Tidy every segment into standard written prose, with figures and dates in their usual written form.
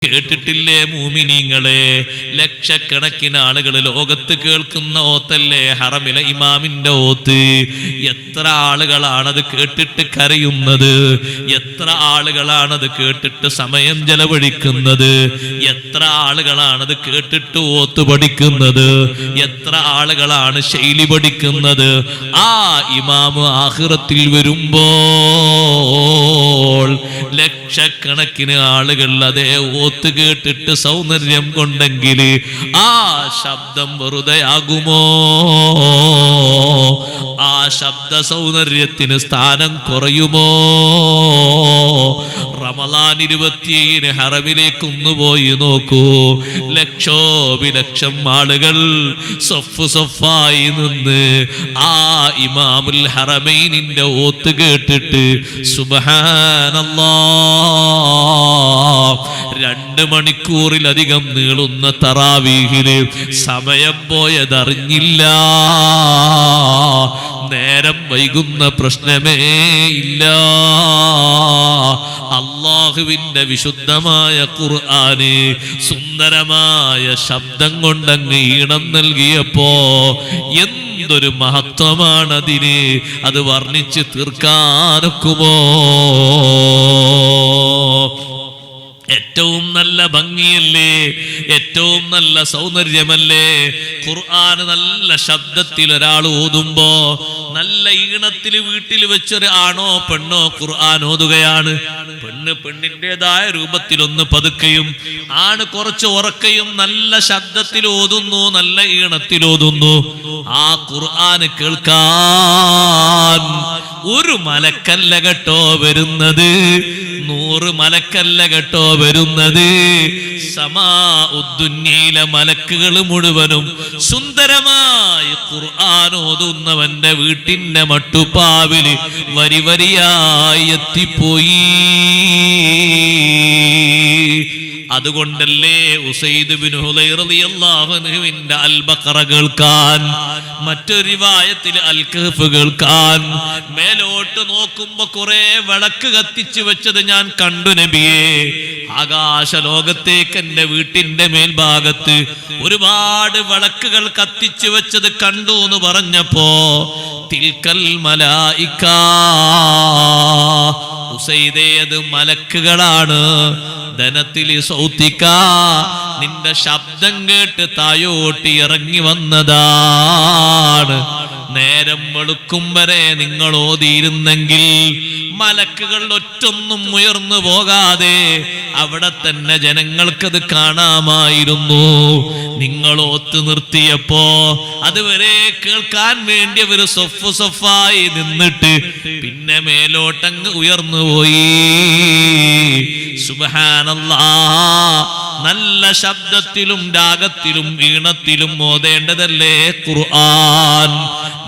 കേട്ടിട്ടില്ലേ മൂമിനീങ്ങളെ? ലക്ഷക്കണക്കിന് ആളുകൾ ലോകത്ത് കേൾക്കുന്ന ഓത്തല്ലേ ഹറമിലെ ഇമാമിന്റെ ഓത്ത്. എത്ര ആളുകളാണത് കേട്ടിട്ട് കരയുന്നത്? എത്ര ആളുകളാണത് കേട്ടിട്ട് സമയം ചെലവഴിക്കുന്നത്? എത്ര ആളുകളാണത് കേട്ടിട്ട് ഓത്ത് പഠിക്കുന്നത്? എത്ര ആളുകളാണ് ശൈലി പഠിക്കുന്നത്? ആ ഇമാമ് ആഖിറത്തിൽ വരുമ്പോൾ ലക്ഷക്കണക്കിന് ആളുകൾ അതേ ഓത്ത് കേട്ടിട്ട് സൗന്ദര്യം കൊണ്ടെങ്കിൽ ആ ശബ്ദം വെറുതെയാകുമോ? ആ ശബ്ദ സൗന്ദര്യത്തിന് സ്ഥാനം കുറയുമോ? റമളാൻ 27 ഹറമിലേക്ക് പോയി നോക്കൂ. ലക്ഷോപിലക്ഷം ആളുകൾ സൊഫ് സൊഫായി നിന്ന് ആ ഇമാമുൽ ഹറമൈനിന്റെ ഓത്ത് കേട്ടിട്ട് സുബ്ഹാനല്ലാഹ് 2 മണിക്കൂറിലധികം നീളുന്ന തറാവീഹില് സമയം പോയതറിഞ്ഞില്ല. നേരം വൈകുന്ന പ്രശ്നമേ ഇല്ല. അല്ലാഹുവിന്റെ വിശുദ്ധമായ ഖുർആന് സുന്ദരമായ ശബ്ദം കൊണ്ടങ്ങ് ഈണം നൽകിയപ്പോ എന്തൊരു മഹത്വമാണതിന്! അത് വർണ്ണിച്ച് തീർക്കാനൊക്കുമോ? ഏറ്റവും നല്ല ഭംഗിയല്ലേ? ഏറ്റവും നല്ല സൗന്ദര്യമല്ലേ? ഖുർആൻ നല്ല ശബ്ദത്തിൽ ഒരാൾ ഓതുമ്പോ, നല്ല ഈണത്തിൽ വീട്ടിൽ വെച്ചൊരു ആണോ പെണ്ണോ ഖുർആൻ ഓതുകയാണ്. പെണ്ണ് പെണ്ണിൻ്റെതായ രൂപത്തിലൊന്ന് പതുക്കെയും ആണ് കുറച്ച് ഉറക്കയും നല്ല ശബ്ദത്തിൽ ഓതുന്നു, നല്ല ഈണത്തിൽ ഓതുന്നു. ആ ഖുർആൻ കേൾക്കാൻ ഒരു മലക്കല്ല കേട്ടോ വരുന്നത്, 100 മലക്കല്ല കേട്ടോ വരുന്നത്. സമാഉദ്ദുന്യയിലെ മലക്കുകൾ മുഴുവനും സുന്ദരമായി ഖുർആൻ ഓതുന്നവന്റെ വീട്ടിന്റെ മട്ടുപ്പാവില് വരി വരിയായി എത്തിപ്പോയി. അതുകൊണ്ടല്ലേ ഉസൈദ് ബിൻ ഹുദൈർ റളിയല്ലാഹു അൻഹുവിന്റെ അൽ ബഖറ കേൾക്കാൻ, മറ്റൊരു റിവായത്തിൽ അൽ കഹ്ഫ് കേൾക്കാൻ മേലോട്ട് നോക്കുമ്പോ കുറെ വിളക്ക് കത്തിച്ചു വെച്ചത് ഞാൻ കണ്ടു നബിയേ. ആകാശ ലോകത്തേക്ക് എന്റെ വീട്ടിന്റെ മേൽഭാഗത്ത് ഒരുപാട് വിളക്കുകൾ കത്തിച്ചു വെച്ചത് കണ്ടു എന്ന് പറഞ്ഞപ്പോ തിൽക്കൽ മലായിക, ഉസൈദേ അത് മലക്കുകളാണ്. ധനത്തിൽ സൗത്തിക്ക, നിന്റെ ശബ്ദം കേട്ട് തായോട്ടി ഇറങ്ങി വന്നതാണ്. നേരം വെളുക്കും വരെ നിങ്ങൾ ഓതിയിരുന്നെങ്കിൽ മലക്കുകൾ ഒറ്റൊന്നും ഉയർന്നു പോകാതെ അവിടെ തന്നെ ജനങ്ങൾക്കത് കാണാമായിരുന്നു. നിങ്ങൾ ഓത്ത് നിർത്തിയപ്പോ അതുവരെ കേൾക്കാൻ വേണ്ടി അവർ സൊഫ് സൊഫായി നിന്നിട്ട് പിന്നെ മേലോട്ടങ്ങ് ഉയർന്നു പോയി. സുബ്ഹാനല്ലാഹ്, നല്ല ശബ്ദത്തിലും രാഗത്തിലും ഈണത്തിലും ഓതേണ്ടതല്ലേ ഖുർആൻ?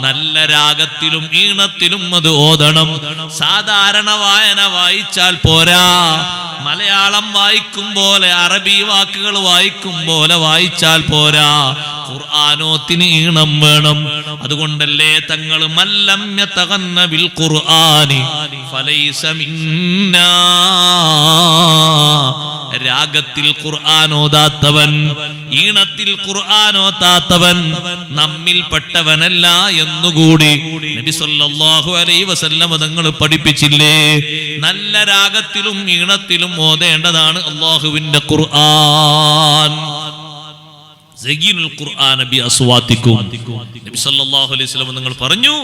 നല്ല രാഗത്തിലും ഈണത്തിലും അത് ഓതണം. സാധാരണ വായന വായിച്ചാൽ പോരാ, മലയാളം വായിക്കും പോലെ അറബി വാക്കുകൾ വായിക്കും പോലെ വായിച്ചാൽ പോരാ, ഖുർആനോത്തിന് ഈണം വേണം. അതുകൊണ്ടല്ലേ തങ്ങൾ മല്ലം യതഗന്ന ബിൽ ഖുർആനി ഫലൈസ മിന്നാ, രാഗത്തിൽ ഖുർആൻ ഓതാത്തവൻ, ഈണത്തിൽ ഖുർആൻ ഓതാത്തവൻ നമ്മിൽപ്പെട്ടവനല്ല എന്നുകൂടി നബി സല്ലല്ലാഹു അലൈഹി വസല്ലം തങ്ങൾ പഠിപ്പിച്ചില്ലേ? നല്ല രാഗത്തിലും ഈണത്തിലും ഓതേണ്ടതാണ് അല്ലാഹുവിന്റെ ഖുർആൻ. സയ്യിനുൽ ഖുർആന ബി അസ്വാതികും, നബി സല്ലല്ലാഹു അലൈഹി വസല്ലം തങ്ങൾ പറഞ്ഞു,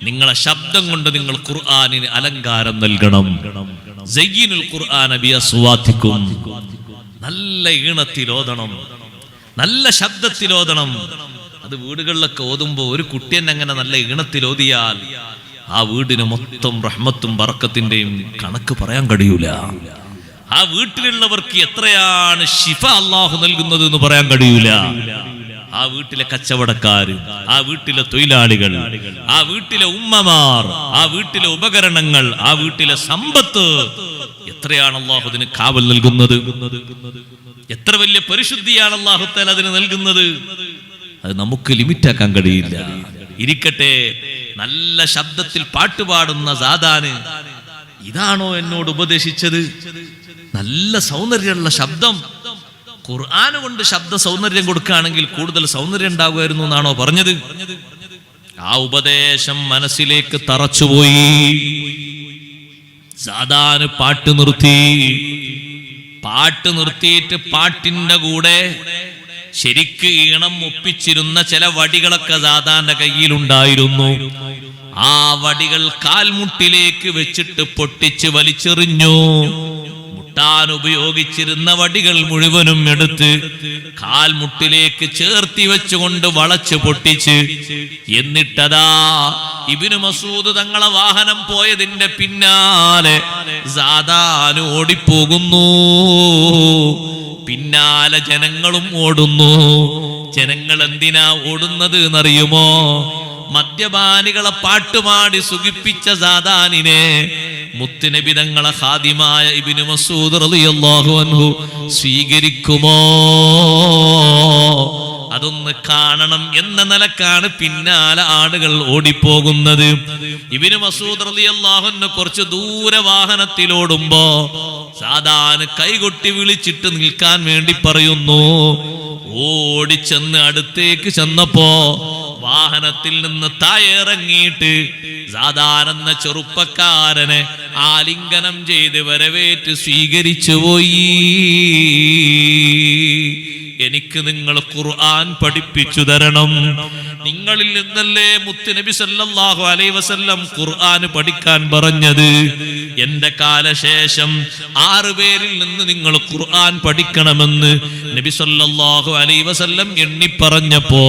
നിങ്ങളെ ശബ്ദം കൊണ്ട് നിങ്ങൾ ഖുർആനിന് അലങ്കാരം നൽകണം. സയ്യിനുൽ ഖുർആന ബി അസ്വാതികും, നല്ല ഈണത്തിൽ ഓതണം, നല്ല ശബ്ദത്തിൽ ഓതണം. അത് വീടുകളിലൊക്കെ ഓതുമ്പോ ഒരു കുട്ടിയെന്നെ അങ്ങനെ നല്ല ഈണത്തിൽ ഓതിയാൽ ആ വീടിന് മൊത്തം റഹ്മത്തും ബറക്കത്തിന്റെയും കണക്ക് പറയാൻ കഴിയൂല. ആ വീട്ടിലുള്ളവർക്ക് എത്രയാണ് ശിഫ അല്ലാഹു നൽകുന്നത് എന്ന് പറയാൻ കഴിയൂല. ആ വീട്ടിലെ കച്ചവടക്കാര്, ആ വീട്ടിലെ തൊഴിലാളികൾ, ആ വീട്ടിലെ ഉമ്മമാർ, ആ വീട്ടിലെ ഉപകരണങ്ങൾ, ആ വീട്ടിലെ സമ്പത്ത്, എത്രയാണ് അല്ലാഹു അതിന് കാവൽ നൽകുന്നത്? എത്ര വലിയ പരിശുദ്ധിയാണ് അല്ലാഹു തആല അതിന് നൽകുന്നത്? അത് നമുക്ക് ലിമിറ്റാക്കാൻ കഴിയില്ല. ഇരിക്കട്ടെ, നല്ല ശബ്ദത്തിൽ പാട്ടുപാടുന്ന സാദാന് ഇതാണോ എന്നോട് ഉപദേശിച്ചത്? നല്ല സൗന്ദര്യമുള്ള ശബ്ദം. ഖുർആൻ കൊണ്ട് ശബ്ദ സൗന്ദര്യം കൊടുക്കുകയാണെങ്കിൽ കൂടുതൽ സൗന്ദര്യം ഉണ്ടാകുമായിരുന്നു എന്നാണോ പറഞ്ഞത്? ആ ഉപദേശം മനസ്സിലേക്ക് തറച്ചുപോയി. സാധാരണ പാട്ട് നിർത്തിയിട്ട് പാട്ടിന്റെ കൂടെ ശരിക്ക് ഈണം ഒപ്പിച്ചിരുന്ന ചില വടികളൊക്കെ സാധാരണ കയ്യിലുണ്ടായിരുന്നു. ആ വടികൾ കാൽമുട്ടിലേക്ക് വെച്ചിട്ട് പൊട്ടിച്ച് വലിച്ചെറിഞ്ഞു. മുട്ടാൻ ഉപയോഗിച്ചിരുന്ന വടികൾ മുഴുവനും എടുത്ത് കാൽമുട്ടിലേക്ക് ചേർത്തി വെച്ചുകൊണ്ട് വളച്ച് പൊട്ടിച്ച്, എന്നിട്ടതാ ഇബ്നു മസ്ഊദ് തങ്ങളെ വാഹനം പോയതിന്റെ പിന്നാലെ സാദാൻ ഓടിപ്പോകുന്നു. പിന്നാലെ ജനങ്ങളും ഓടുന്നു. ജനങ്ങൾ എന്തിനാ ഓടുന്നത് എന്നറിയുമോ? മദ്യപാനികളെ പാട്ടുപാടി സുഖിപ്പിച്ച സാദാനിനെ മുത്തുനബി തങ്ങളെ ഖാദിമായ ഇബ്നു മസ്ഊദ് റളിയല്ലാഹു അൻഹു സ്വീകരിക്കുമോ? അതൊന്ന് കാണണം എന്ന നിലക്കാണ് പിന്നാലെ ആളുകൾ ഓടിപ്പോകുന്നത്. ഇബ്നു മസ്ഊദ് റളിയല്ലാഹു അൻഹു കുറച്ച് ദൂരെ വാഹനത്തിലോടുമ്പോ സാദാന് കൈകൊട്ടി വിളിച്ചിട്ട് നിൽക്കാൻ വേണ്ടി പറയുന്നു. ഓടിച്ചെന്ന് അടുത്തേക്ക് ചെന്നപ്പോ വാഹനത്തിൽ നിന്ന് താഴെറങ്ങിയിട്ട് സാധാരണ ചെറുപ്പക്കാരനെ ആലിംഗനം ചെയ്ത് വരവേറ്റ് സ്വീകരിച്ചു പോയി. എനിക്ക് നിങ്ങൾ ഖുർആൻ പഠിപ്പിച്ചു തരണം. നിങ്ങളിൽ നിന്നല്ലേ മുത്തുനബി സല്ലല്ലാഹു അലൈഹി വസല്ലം ഖുർആൻ പഠിക്കാൻ പറഞ്ഞത്. എന്റെ കാലശേഷം 6 പേരിൽ നിന്ന് നിങ്ങൾ ഖുർആൻ പഠിക്കണമെന്ന് നബി സല്ലല്ലാഹു അലൈഹി വസല്ലം എണ്ണി പറഞ്ഞപ്പോ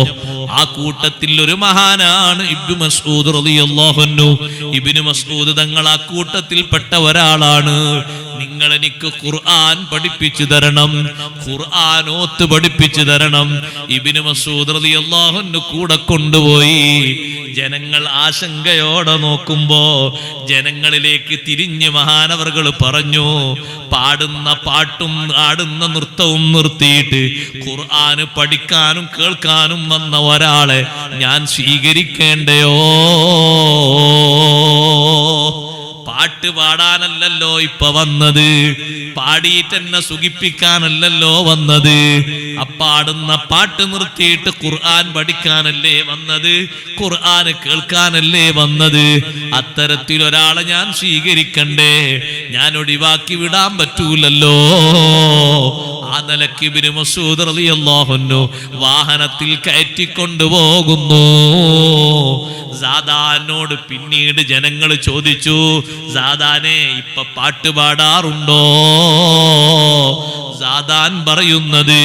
ആ കൂട്ടത്തിൽ ഒരു മഹാനാണ് ഇബ്നു മസ്ഊദ് റളിയല്ലാഹു അൻഹു. ഇബ്നു മസ്ഊദ് തങ്ങൾ ആ കൂട്ടത്തിൽപ്പെട്ട ഒരാളാണ്. നിങ്ങൾ എനിക്ക് ഖുർആൻ പഠിപ്പിച്ചു തരണം, ഖുർആനോത്ത് പഠിപ്പിച്ചു തരണം. ഇബ്നു മസ്ഊദ് റളിയല്ലാഹു അൻഹു കൂടെ കൊണ്ടുപോയി. ജനങ്ങൾ ആശങ്കയോടെ നോക്കുമ്പോ ജനങ്ങളിലേക്ക് തിരിഞ്ഞ് മഹാനവർകൾ പറഞ്ഞു, പാടുന്ന പാട്ടും ആടുന്ന നൃത്തവും നിർത്തിയിട്ട് ഖുർആൻ പഠിക്കാനും കേൾക്കാനും വന്ന ഒരാളെ ഞാൻ സ്വീകരിക്കേണ്ടയോ? പാട്ട് പാടാനല്ലല്ലോ ഇപ്പൊ വന്നത്, പാടിയിട്ടെന്നെ സുഖിപ്പിക്കാനല്ലല്ലോ വന്നത്. അപ്പാടുന്ന പാട്ട് നിർത്തിയിട്ട് ഖുർആൻ പഠിക്കാനല്ലേ വന്നത്, ഖുർആൻ കേൾക്കാനല്ലേ വന്നത്. അത്തരത്തിലൊരാളെ ഞാൻ സ്വീകരിക്കണ്ടേ? ഞാൻ ഒഴിവാക്കി വിടാൻ പറ്റൂലല്ലോ. ആ നിലക്ക് ഇബ്നു മസ്ഊദ് റളിയല്ലാഹു അൻഹു വാഹനത്തിൽ കയറ്റിക്കൊണ്ടുപോകുന്നു. സാദാനോട് പിന്നീട് ജനങ്ങൾ ചോദിച്ചു, സാദാനെ ഇപ്പൊ പാട്ട് പാടാറുണ്ടോ? സാദാൻ പറയുന്നത്,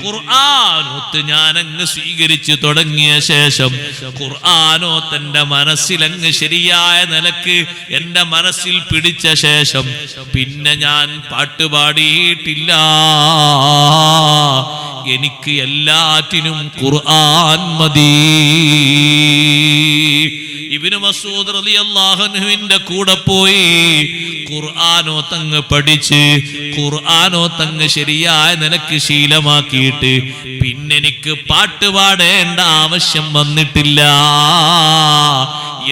ഖുർആനോത്ത് ഞാൻ അങ്ങ് സ്വീകരിച്ചു തുടങ്ങിയ ശേഷം ഖുർആനോത്ത് എന്റെ മനസ്സിലങ്ങ് ശരിയായ നിലക്ക് എന്റെ മനസ്സിൽ പിടിച്ച ശേഷം പിന്നെ ഞാൻ പാട്ടുപാടിയിട്ടില്ല. എനിക്ക് എല്ലാറ്റിനും ഖുർആൻ മതി. ഇബ്നു മസ്ഊദ് റളിയല്ലാഹു അൻഹുവിന്റെ കൂടെ പോയി ഖുർആനോത്തങ്ങ് പഠിച്ച് ഖുർആനോത്തങ്ങ് ശരിയായ നിലക്ക് ശീലമാക്കിയിട്ട് പിന്നെ എനിക്ക് പാട്ട് പാടേണ്ട ആവശ്യം വന്നിട്ടില്ല.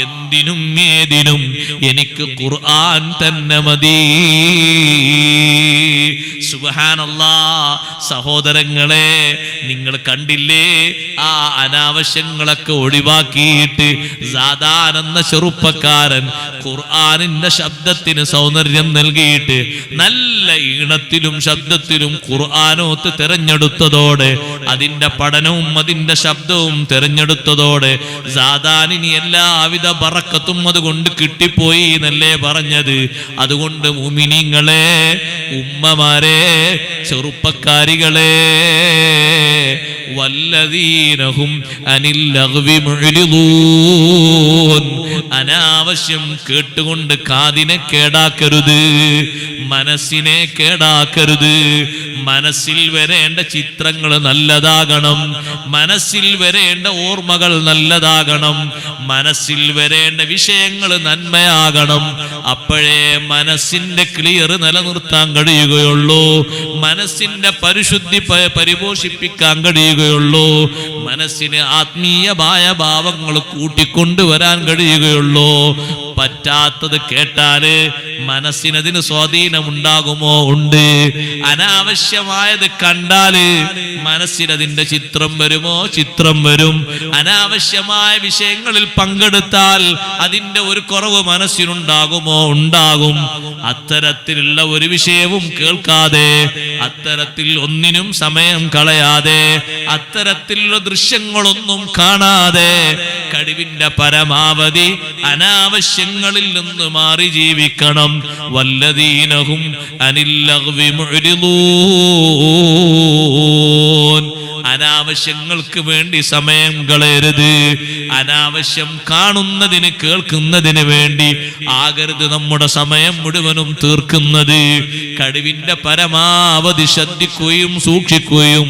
എന്തിനും ഏതിനും എനിക്ക് ഖുർആൻ തന്നെ മതി. സുബ്ഹാനല്ലാഹ്. സഹോദരങ്ങളെ, നിങ്ങൾ കണ്ടില്ലേ ആ അനാവശ്യങ്ങളൊക്കെ ഒഴിവാക്കിയിട്ട് സാധാരണ ചെറുപ്പക്കാരൻ ഖുർആനിന്റെ ശബ്ദത്തിന് സൗന്ദര്യം നൽകിയിട്ട് നല്ല ഈണത്തിലും ശബ്ദത്തിലും ഖുർആനോത്ത് തെരഞ്ഞെടുത്തതോടെ, അതിന്റെ പഠനവും അതിന്റെ ശബ്ദവും തെരഞ്ഞെടുത്തതോടെ സാധാരണ എല്ലാവിധ ബറക്കത്തും അതുകൊണ്ട് കിട്ടിപ്പോയി എന്നല്ലേ പറഞ്ഞത്. അതുകൊണ്ട് മുഅ്മിനീങ്ങളെ, ഉമ്മമാരെ, ചെറുപ്പക്കാരികളെ, വല്ലദീനഹും അനിൽ ലഗ്വി മുഅ്രിദൂൻ. അനാവശ്യം കേട്ടുകൊണ്ട് കാതിനെ കേടാക്കരുത്, മനസ്സിനെ കേടാക്കരുത്. മനസ്സിൽ വരേണ്ട ചിത്രങ്ങൾ നല്ലതാകണം, മനസ്സിൽ വരേണ്ട ഓർമ്മകൾ നല്ലതാകണം, മനസ്സിൽ വരേണ്ട വിഷയങ്ങൾ നന്മയാകണം. അപ്പോഴേ മനസ്സിന്റെ ക്ലിയർ നിലനിർത്താൻ കഴിയുകയുള്ളൂ, മനസ്സിന്റെ പരിശുദ്ധി പരിപോഷിപ്പിക്കാൻ കഴിയുകയുള്ളൂ, മനസ്സിന് ആത്മീയമായ ഭാവങ്ങൾ കൂട്ടിക്കൊണ്ടുവരാൻ കഴിയുകയുള്ളൂ. പറ്റാത്തത് കേട്ടാല് മനസ്സിനതിന് സ്വാധീനമുണ്ടാകുമോ? ഉണ്ട്. അനാവശ്യമായത് കണ്ടാല് മനസ്സിനതിന്റെ ചിത്രം വരുമോ? ചിത്രം വരും. അനാവശ്യമായ വിഷയങ്ങളിൽ പങ്കെടുത്താൽ അതിന്റെ ഒരു കുറവ് മനസ്സിനുണ്ടാകുമോ? ഉണ്ടാകും. അത്തരത്തിലുള്ള ഒരു വിഷയവും കേൾക്കാതെ, അത്തരത്തിൽ ഒന്നിനും സമയം കളയാതെ, അത്തരത്തിലുള്ള ദൃശ്യങ്ങളൊന്നും കാണാതെ കഴിവിന്റെ പരമാവധി അനാവശ്യങ്ങളിൽ നിന്ന് മാറി ജീവിക്കണം. വല്ലദീനഹും അനിൽ ലഗ്വി മുഅ്രിദൂൻ. അനാവശ്യങ്ങൾക്ക് വേണ്ടി സമയം കളയരുത്. അനാവശ്യം കാണുന്നതിന് കേൾക്കുന്നതിന് വേണ്ടി ആകരുത് നമ്മുടെ സമയം മുഴുവനും തീർക്കുന്നത്. കഴിവിന്റെ പരമാവധി ശ്രദ്ധിക്കുകയും സൂക്ഷിക്കുകയും.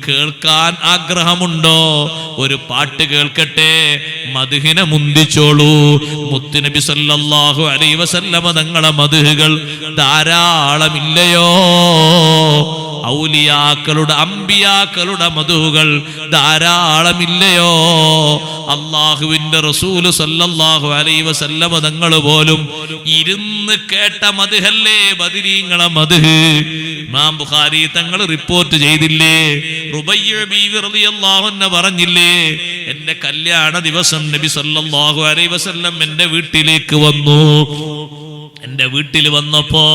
കേൾക്കാൻ ആഗ്രഹമുണ്ടോ? ഒരു പാട്ട് കേൾക്കട്ടെ, മദ്ഹിനെ മുന്തിച്ചോളൂ. മുത്തുനബി സല്ലല്ലാഹു അലൈഹി വസല്ലമ തങ്ങളെ മദ്ഹുകൾ ധാരാളമില്ലയോ? ഔലിയാക്കളുടെ അമ്പിയാക്കളുടെ മദ്ഹുകൾ ധാരാളമില്ലയോ? അല്ലാഹുവിന്റെ റസൂൽ സല്ലല്ലാഹു അലൈഹി വസല്ലമ തങ്ങൾ പോലും ഇരുന്ന് കേട്ട മദ്ഹല്ലേ ബദരീങ്ങളെ മദ്ഹ്. ഇമാം ബുഖാരി തങ്ങൾ റിപ്പോർട്ട് ചെയ്തില്ലേ? റുബയ്യ ബീവി റളിയല്ലാഹു അൻഹ പറഞ്ഞില്ലേ, എന്റെ കല്യാണ ദിവസം നബി സല്ലല്ലാഹു അലൈഹി വസല്ലം എന്റെ വീട്ടിലേക്ക് വന്നു. എന്റെ വീട്ടിൽ വന്നപ്പോ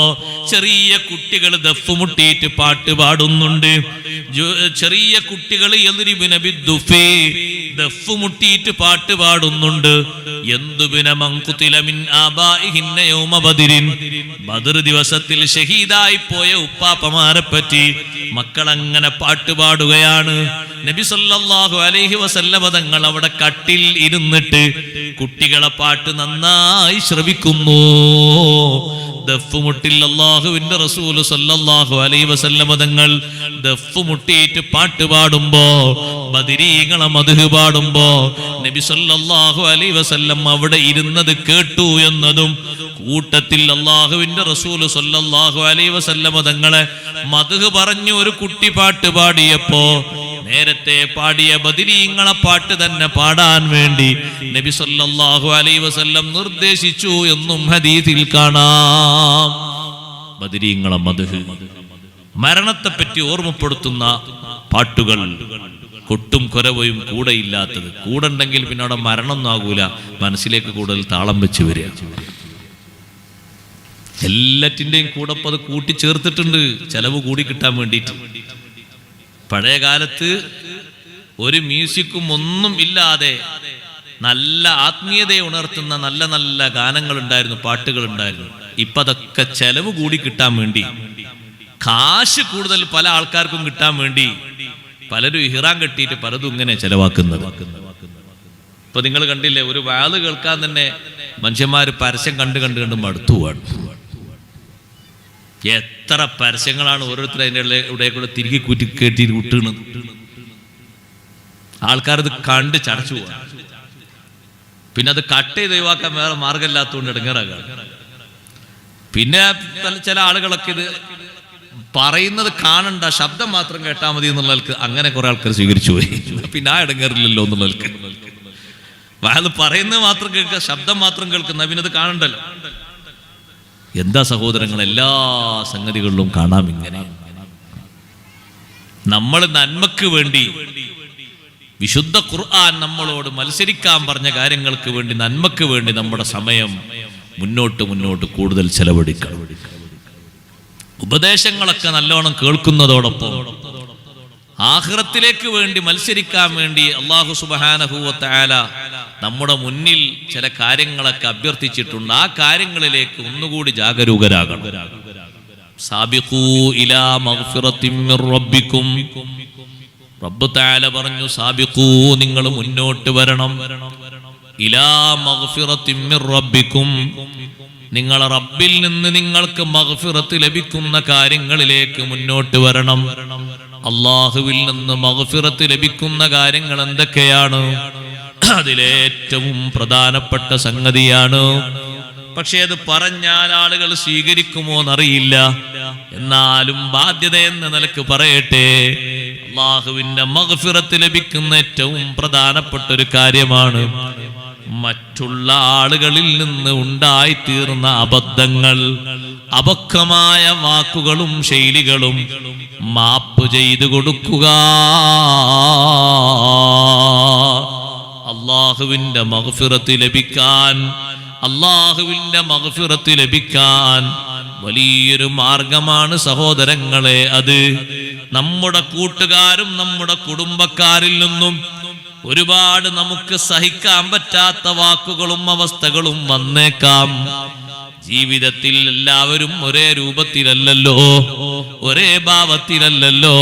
ചെറിയ കുട്ടികൾ ദഫ് മുട്ടിയിട്ട് പാട്ട് പാടുന്നുണ്ട്. ചെറിയ കുട്ടികൾ ദഫ് മുട്ടിയിട്ട് പാട്ട് പാടുന്നുണ്ട്. ബദർ ദിവസത്തിൽ ഷഹീദായി പോയ ഉപ്പാപ്പമാരെ പറ്റി മക്കൾ അങ്ങനെ പാട്ട് പാടുകയാണ്. നബി സല്ലല്ലാഹു അലൈഹി വസല്ലമ തങ്ങൾ അവിടെ കട്ടിൽ ഇരുന്നിട്ട് കുട്ടികളെ പാട്ട് നന്നായി ശ്രവിക്കുന്നു. ദഫ് മുട്ടിൽ അല്ലാഹുവിന്റെ റസൂൽ സല്ലല്ലാഹു അലൈഹി വസല്ലമ തങ്ങൾ ദഫ് മുട്ടിയിട്ട് പാട്ട് പാടുമ്പോ, ബദരീങ്ങളെ മദ്ഹ് പാടുമ്പോ നബി സല്ലല്ലാഹു അലൈഹി വസല്ലം അവിടെ ഇരുന്നത് കേട്ടു എന്നതും, കൂട്ടത്തിൽ അല്ലാഹുവിന്റെ റസൂൽ സല്ലല്ലാഹു അലൈഹി വസല്ലമ തങ്ങളെ മദ്ഹ് പറഞ്ഞു ഒരു കുട്ടി പാട്ട് പാടിയപ്പോ നേരത്തെ പാടിയ ബദരീങ്ങളെ പാട്ട് തന്നെ പാടാൻ വേണ്ടി നബി സല്ലല്ലാഹു അലൈഹി വസല്ലം നിർദ്ദേശിച്ചു എന്നും ഹദീസിൽ കാണാം. ബദരീങ്ങളെ മദ്ഹ്, മരണത്തെപ്പറ്റി ഓർമ്മപ്പെടുത്തുന്ന പാട്ടുകൾ, കൊട്ടും കൊരവയും കൂടെയില്ലാത്തത്. കൂടെണ്ടെങ്കിൽ പിന്നെ അവിടെ മരണമൊന്നും ആകൂല, മനസ്സിലേക്ക് കൂടുതൽ താളം വെച്ച് വരിക. എല്ലാറ്റിൻ്റെയും കൂടെ അത് കൂട്ടിച്ചേർത്തിട്ടുണ്ട്, ചെലവ് കൂടി കിട്ടാൻ വേണ്ടിയിട്ട്. പഴയ കാലത്ത് ഒരു മ്യൂസിക്കും ഒന്നും ഇല്ലാതെ നല്ല ആത്മീയതയെ ഉണർത്തുന്ന നല്ല നല്ല ഗാനങ്ങൾ ഉണ്ടായിരുന്നു, പാട്ടുകൾ ഉണ്ടായിരുന്നു. ഇപ്പൊ അതൊക്കെ ചെലവ് കൂടി കിട്ടാൻ വേണ്ടി, കാശ് കൂടുതൽ പല ആൾക്കാർക്കും കിട്ടാൻ വേണ്ടി പലരും ഇഹ്റാം കെട്ടിയിട്ട് പലതും ഇങ്ങനെ ചെലവാക്കുന്നത്. ഇപ്പൊ നിങ്ങൾ കണ്ടില്ലേ, ഒരു വാള് കേൾക്കാൻ തന്നെ മനുഷ്യന്മാര് പരസ്യം കണ്ട് കണ്ട് കണ്ട് മടുത്തുവാണ്. എത്ര പരസ്യങ്ങളാണ് ഓരോരുത്തർ അതിൻ്റെ ഇവിടെ കൂടെ തിരികെ കൂറ്റി കെട്ടി വിട്ടുന്നത്. ആൾക്കാരത് കണ്ട് ചടച്ചു പോവാ. പിന്നെ അത് കട്ട് ചെയ്ത് ഒഴിവാക്കാൻ വേറെ മാർഗമില്ലാത്തതുകൊണ്ട് ഇടങ്ങേറാകാണ്. പിന്നെ ചില ആളുകളൊക്കെ ഇത് പറയുന്നത് കാണണ്ട, ശബ്ദം മാത്രം കേട്ടാൽ മതി എന്നുള്ളവർക്ക് അങ്ങനെ കുറെ ആൾക്കാർ സ്വീകരിച്ചു പോയി. പിന്നെ ആ ഇടങ്ങേറില്ലല്ലോ എന്നുള്ളവർക്ക് അത് പറയുന്നത് മാത്രം കേൾക്കുക, ശബ്ദം മാത്രം കേൾക്കുന്ന, പിന്നെ അത് കാണണ്ടല്ലോ. എന്താ സഹോദരങ്ങൾ, എല്ലാ സംഗതികളിലും കാണാം ഇങ്ങനെ. നമ്മൾ നന്മക്ക് വേണ്ടി, വിശുദ്ധ ഖുർആൻ നമ്മളോട് മത്സരിക്കാൻ പറഞ്ഞ കാര്യങ്ങൾക്ക് വേണ്ടി, നന്മക്ക് വേണ്ടി നമ്മുടെ സമയം മുന്നോട്ട് മുന്നോട്ട് കൂടുതൽ ചെലവഴിക്കണം. ഉപദേശങ്ങളൊക്കെ നല്ലോണം കേൾക്കുന്നതോടൊപ്പം ആഖിറത്തിലേക്ക് വേണ്ടി മത്സരിക്കാൻ വേണ്ടി അല്ലാഹു സുബ്ഹാനഹു വ തആല നമ്മുടെ മുന്നിൽ ചില കാര്യങ്ങളൊക്കെ അഭ്യർത്ഥിച്ചിട്ടുണ്ട്. ആ കാര്യങ്ങളിലേക്ക് ഒന്നുകൂടി ജാഗരൂകരാകണം. സാബിഖൂ ഇലാ മഗ്ഫിറത്തിൻ മിർ റബ്ബിക്കും. റബ്ബ് തആല പറഞ്ഞു, സാബിഖൂ, നിങ്ങൾ മുന്നോട്ട് വരണം. ഇലാ മഗ്ഫിറത്തിൻ മിർ റബ്ബിക്കും, നിങ്ങളെ റബ്ബിൽ നിന്ന് നിങ്ങൾക്ക് മഗ്ഫിറത്ത് ലഭിക്കുന്ന കാര്യങ്ങളിലേക്ക് മുന്നോട്ട് വരണം. അല്ലാഹുവിൽ നിന്ന് മഗ്ഫിറത്ത് ലഭിക്കുന്ന കാര്യങ്ങൾ എന്തൊക്കെയാണ്? അതിലേറ്റവും പ്രധാനപ്പെട്ട സംഗതിയാണ്. പക്ഷെ അത് പറഞ്ഞാൽ ആളുകൾ സ്വീകരിക്കുമോ എന്നറിയില്ല. എന്നാലും ബാധ്യത എന്ന നിലക്ക് പറയട്ടെ, അല്ലാഹുവിന്റെ മഗ്ഫിറത്ത് ലഭിക്കുന്ന ഏറ്റവും പ്രധാനപ്പെട്ട ഒരു കാര്യമാണ് മറ്റുള്ള ആളുകളിൽ നിന്ന് ഉണ്ടായിത്തീർന്ന അബദ്ധങ്ങൾ, അപക്വമായ വാക്കുകളും ശൈലികളും മാപ്പ് ചെയ്തു കൊടുക്കുക. അല്ലാഹുവിന്റെ മഗ്ഫിറത്ത് ലഭിക്കാൻ, അല്ലാഹുവിന്റെ മഗ്ഫിറത്ത് ലഭിക്കാൻ വലിയൊരു മാർഗമാണ് സഹോദരങ്ങളെ അത്. നമ്മുടെ കൂട്ടുകാരും നമ്മുടെ കുടുംബക്കാരിൽ നിന്നും ഒരുപാട് നമുക്ക് സഹിക്കാൻ പറ്റാത്ത വാക്കുകളും അവസ്ഥകളും വന്നേക്കാം. ജീവിതത്തിൽ എല്ലാവരും ഒരേ രൂപത്തിലല്ലല്ലോ, ഒരേ ഭാവത്തിലല്ലല്ലോ.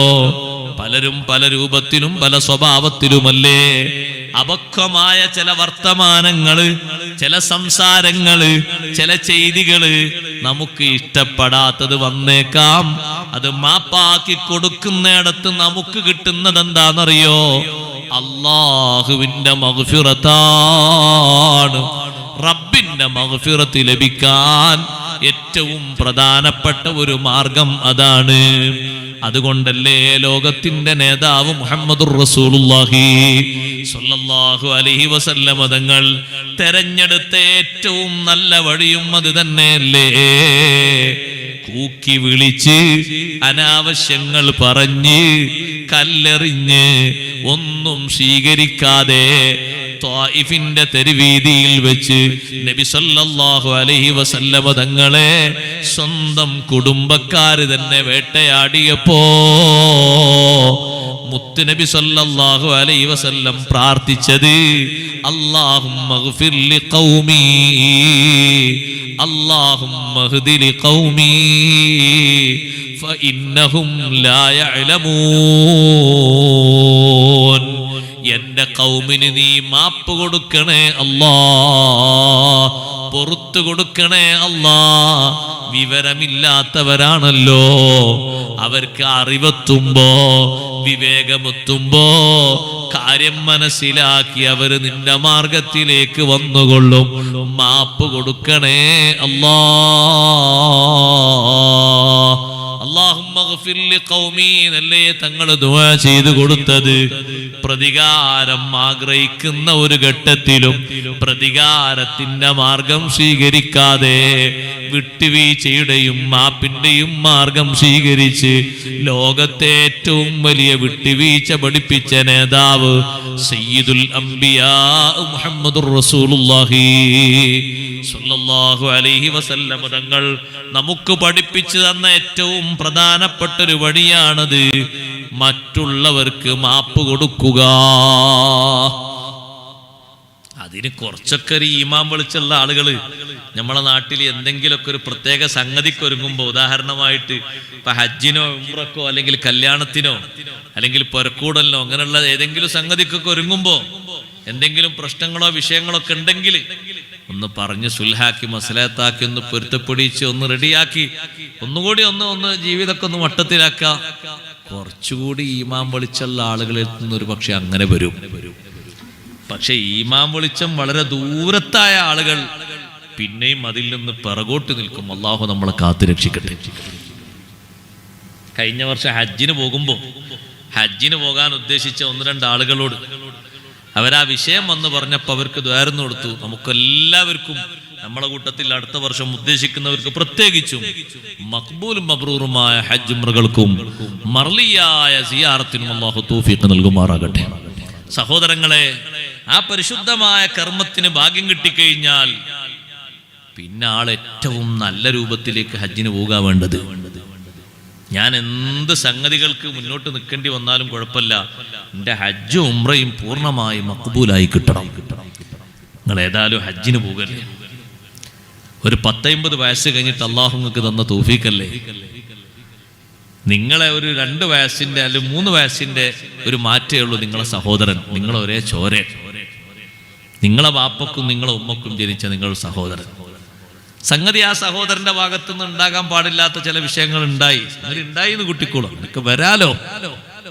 പലരും പല രൂപത്തിലും പല സ്വഭാവത്തിലുമല്ലേ. അപക്വമായ ചില വർത്തമാനങ്ങള്, ചില സംസാരങ്ങള്, ചില ചെയ്തികള് നമുക്ക് ഇഷ്ടപ്പെടാത്തത് വന്നേക്കാം. അത് മാപ്പാക്കി കൊടുക്കുന്നിടത്ത് നമുക്ക് കിട്ടുന്നത് എന്താണെന്നറിയോ? അല്ലാഹുവിന്റെ മഗ്ഫിറത്താണ്. റബ്ബിന്റെ മഗ്ഫിറത്ത് ലഭിക്കാൻ ഏറ്റവും പ്രധാനപ്പെട്ട ഒരു മാർഗം അതാണ്. അതുകൊണ്ടല്ലേ ലോകത്തിന്റെ നേതാവ് മുഹമ്മദുർ റസൂലുള്ളാഹി സ്വല്ലല്ലാഹു അലൈഹി വസല്ലം തങ്ങൾ തെരഞ്ഞെടുത്ത ഏറ്റവും നല്ല വഴിയും അത് തന്നെയല്ലേ. കൂക്കി വിളിച്ച് അനാവശ്യങ്ങൾ പറഞ്ഞ് കല്ലെറിഞ്ഞ് ഒന്നും സ്വീകരിക്കാതെ ത്വായിഫിന്റെ തെരുവീതിയിൽ വെച്ച് നബി സല്ലല്ലാഹു അലൈഹി വസല്ലം തങ്ങളെ സ്വന്തം കുടുംബക്കാര് തന്നെ വേട്ടയാടിയപ്പോ മുത്തുനബി സല്ലല്ലാഹു അലൈഹി വസല്ലം പ്രാർത്ഥിച്ചത് അല്ലാഹുമ്മ ഗ്ഫിർ ലി ഖൗമി, അല്ലാഹുമ്മ ഹ്ദി ലി ഖൗമി ഫഇന്നഹും ലാ യഅലമൂൻ. എന്റെ ഖൗമിന് നീ മാപ്പ് കൊടുക്കണേ അല്ലാ, പുറത്തു കൊടുക്കണേ അല്ലാ. വിവരമില്ലാത്തവരാണല്ലോ, അവർക്ക് അറിവെത്തുമ്പോ വിവേകമെത്തുമ്പോ കാര്യം മനസ്സിലാക്കി അവര് നിന്റെ മാർഗത്തിലേക്ക് വന്നുകൊള്ളും. മാപ്പ് കൊടുക്കണേ അല്ലാ. അല്ലാഹുമ്മ ഗ്ഫിർ ലി ഖൗമി എന്നല്ലേ തങ്ങൾ ദുആ ചെയ്തു കൊടുത്തത്. പ്രതികാരം ആഗ്രഹിക്കുന്ന ഒരു ഘട്ടത്തിലും പ്രതികാരത്തിന്റെ മാർഗം സ്വീകരിക്കാതെ വിട്ടുവീഴ്ചയുടെയും മാപ്പിന്റെയും മാർഗം സ്വീകരിച്ച് ലോകത്തെ ഏറ്റവും വലിയ വിട്ടുവീഴ്ച പഠിപ്പിച്ച നേതാവ് സയ്യിദുൽ അംബിയാ മുഹമ്മദുർ റസൂലുള്ളാഹി സ്വല്ലല്ലാഹു അലൈഹി വസല്ലം തങ്ങൾ നമുക്ക് പഠിപ്പിച്ചു തന്ന ഏറ്റവും പ്രധാനപ്പെട്ട ഒരു വഴിയാണത്. മറ്റുള്ളവർക്ക് മാപ്പ് കൊടുക്കുക. അതിന് കുറച്ചൊക്കെ ഒരു ഈമാൻ വിളിച്ചുള്ള ആളുകള് നമ്മളെ നാട്ടിൽ എന്തെങ്കിലുമൊക്കെ ഒരു പ്രത്യേക സംഗതിക്ക് ഒരുങ്ങുമ്പോ, ഉദാഹരണമായിട്ട് ഇപ്പൊ ഹജ്ജിനോ ഉംറക്കോ അല്ലെങ്കിൽ കല്യാണത്തിനോ അല്ലെങ്കിൽ പൊരക്കൂടലിനോ അങ്ങനെയുള്ള ഏതെങ്കിലും സംഗതിക്കൊക്കെ ഒരുങ്ങുമ്പോ എന്തെങ്കിലും പ്രശ്നങ്ങളോ വിഷയങ്ങളോ ഒക്കെ ഉണ്ടെങ്കിൽ ഒന്ന് പറഞ്ഞ് സുൽഹാക്കി മസലത്താക്കി ഒന്ന് പൊരുത്തപ്പെടിച്ച് ഒന്ന് റെഡിയാക്കി ഒന്നുകൂടി ഒന്ന് ജീവിതമൊക്കെ ഒന്ന് വട്ടത്തിലാക്കാം. കുറച്ചുകൂടി ഈമാൻ വെളിച്ചുള്ള ആളുകളിൽ നിന്ന് ഒരു പക്ഷെ അങ്ങനെ വരും. പക്ഷെ ഈമാൻ വെളിച്ചം വളരെ ദൂരത്തായ ആളുകൾ പിന്നെയും അതിൽ നിന്ന് പിറകോട്ട് നിൽക്കും. അള്ളാഹു നമ്മളെ കാത്തു രക്ഷിക്കട്ടെ. കഴിഞ്ഞ വർഷം ഹജ്ജിന് പോകാൻ ഉദ്ദേശിച്ച 1-2 ആളുകളോട് അവരാ വിഷയം വന്ന് പറഞ്ഞപ്പോൾ അവർക്ക് ദ്വാരന്ന് കൊടുത്തു. നമുക്കെല്ലാവർക്കും നമ്മളെ കൂട്ടത്തിൽ അടുത്ത വർഷം ഉദ്ദേശിക്കുന്നവർക്ക് പ്രത്യേകിച്ചും മഖ്ബൂലും മബ്രൂറുമായ ഹജ്ജ് ഉംറകൾക്കും മർലിയായ സിയാറത്തിനും അല്ലാഹു തൗഫീഖ് നൽകുമാറാകട്ടെ. സഹോദരങ്ങളെ, ആ പരിശുദ്ധമായ കർമ്മത്തിന് ഭാഗ്യം കിട്ടിക്കഴിഞ്ഞാൽ പിന്നെ ആൾ ഏറ്റവും നല്ല രൂപത്തിലേക്ക് ഹജ്ജിന് പോകാൻ വേണ്ടത്. ഞാൻ എന്ത് സംഗതികൾക്ക് മുന്നോട്ട് നിൽക്കേണ്ടി വന്നാലും കുഴപ്പമില്ല, എൻ്റെ ഹജ്ജും ഉംറയും പൂർണ്ണമായി മഖ്ബൂലായി കിട്ടണം. നിങ്ങൾ ഏതായാലും ഹജ്ജിന് പോകല്ലേ. ഒരു 10-50 വയസ്സ് കഴിഞ്ഞിട്ട് അള്ളാഹു നിങ്ങൾക്ക് തന്ന തൗഫീഖല്ലേ. നിങ്ങളെ ഒരു 2 വയസ്സിന്റെ അല്ലെങ്കിൽ 3 വയസ്സിന്റെ ഒരു മാറ്റേ ഉള്ളൂ നിങ്ങളെ സഹോദരൻ. നിങ്ങളെ ഒരേ ചോര, നിങ്ങളെ വാപ്പക്കും നിങ്ങളെ ഉമ്മക്കും ജനിച്ച നിങ്ങളുടെ സഹോദരൻ. സംഗതി ആ സഹോദരന്റെ ഭാഗത്തുനിന്ന് ഉണ്ടാകാൻ പാടില്ലാത്ത ചില വിഷയങ്ങൾ ഉണ്ടായി എന്ന് കുട്ടിക്കോളും. എനിക്ക് വരാലോ,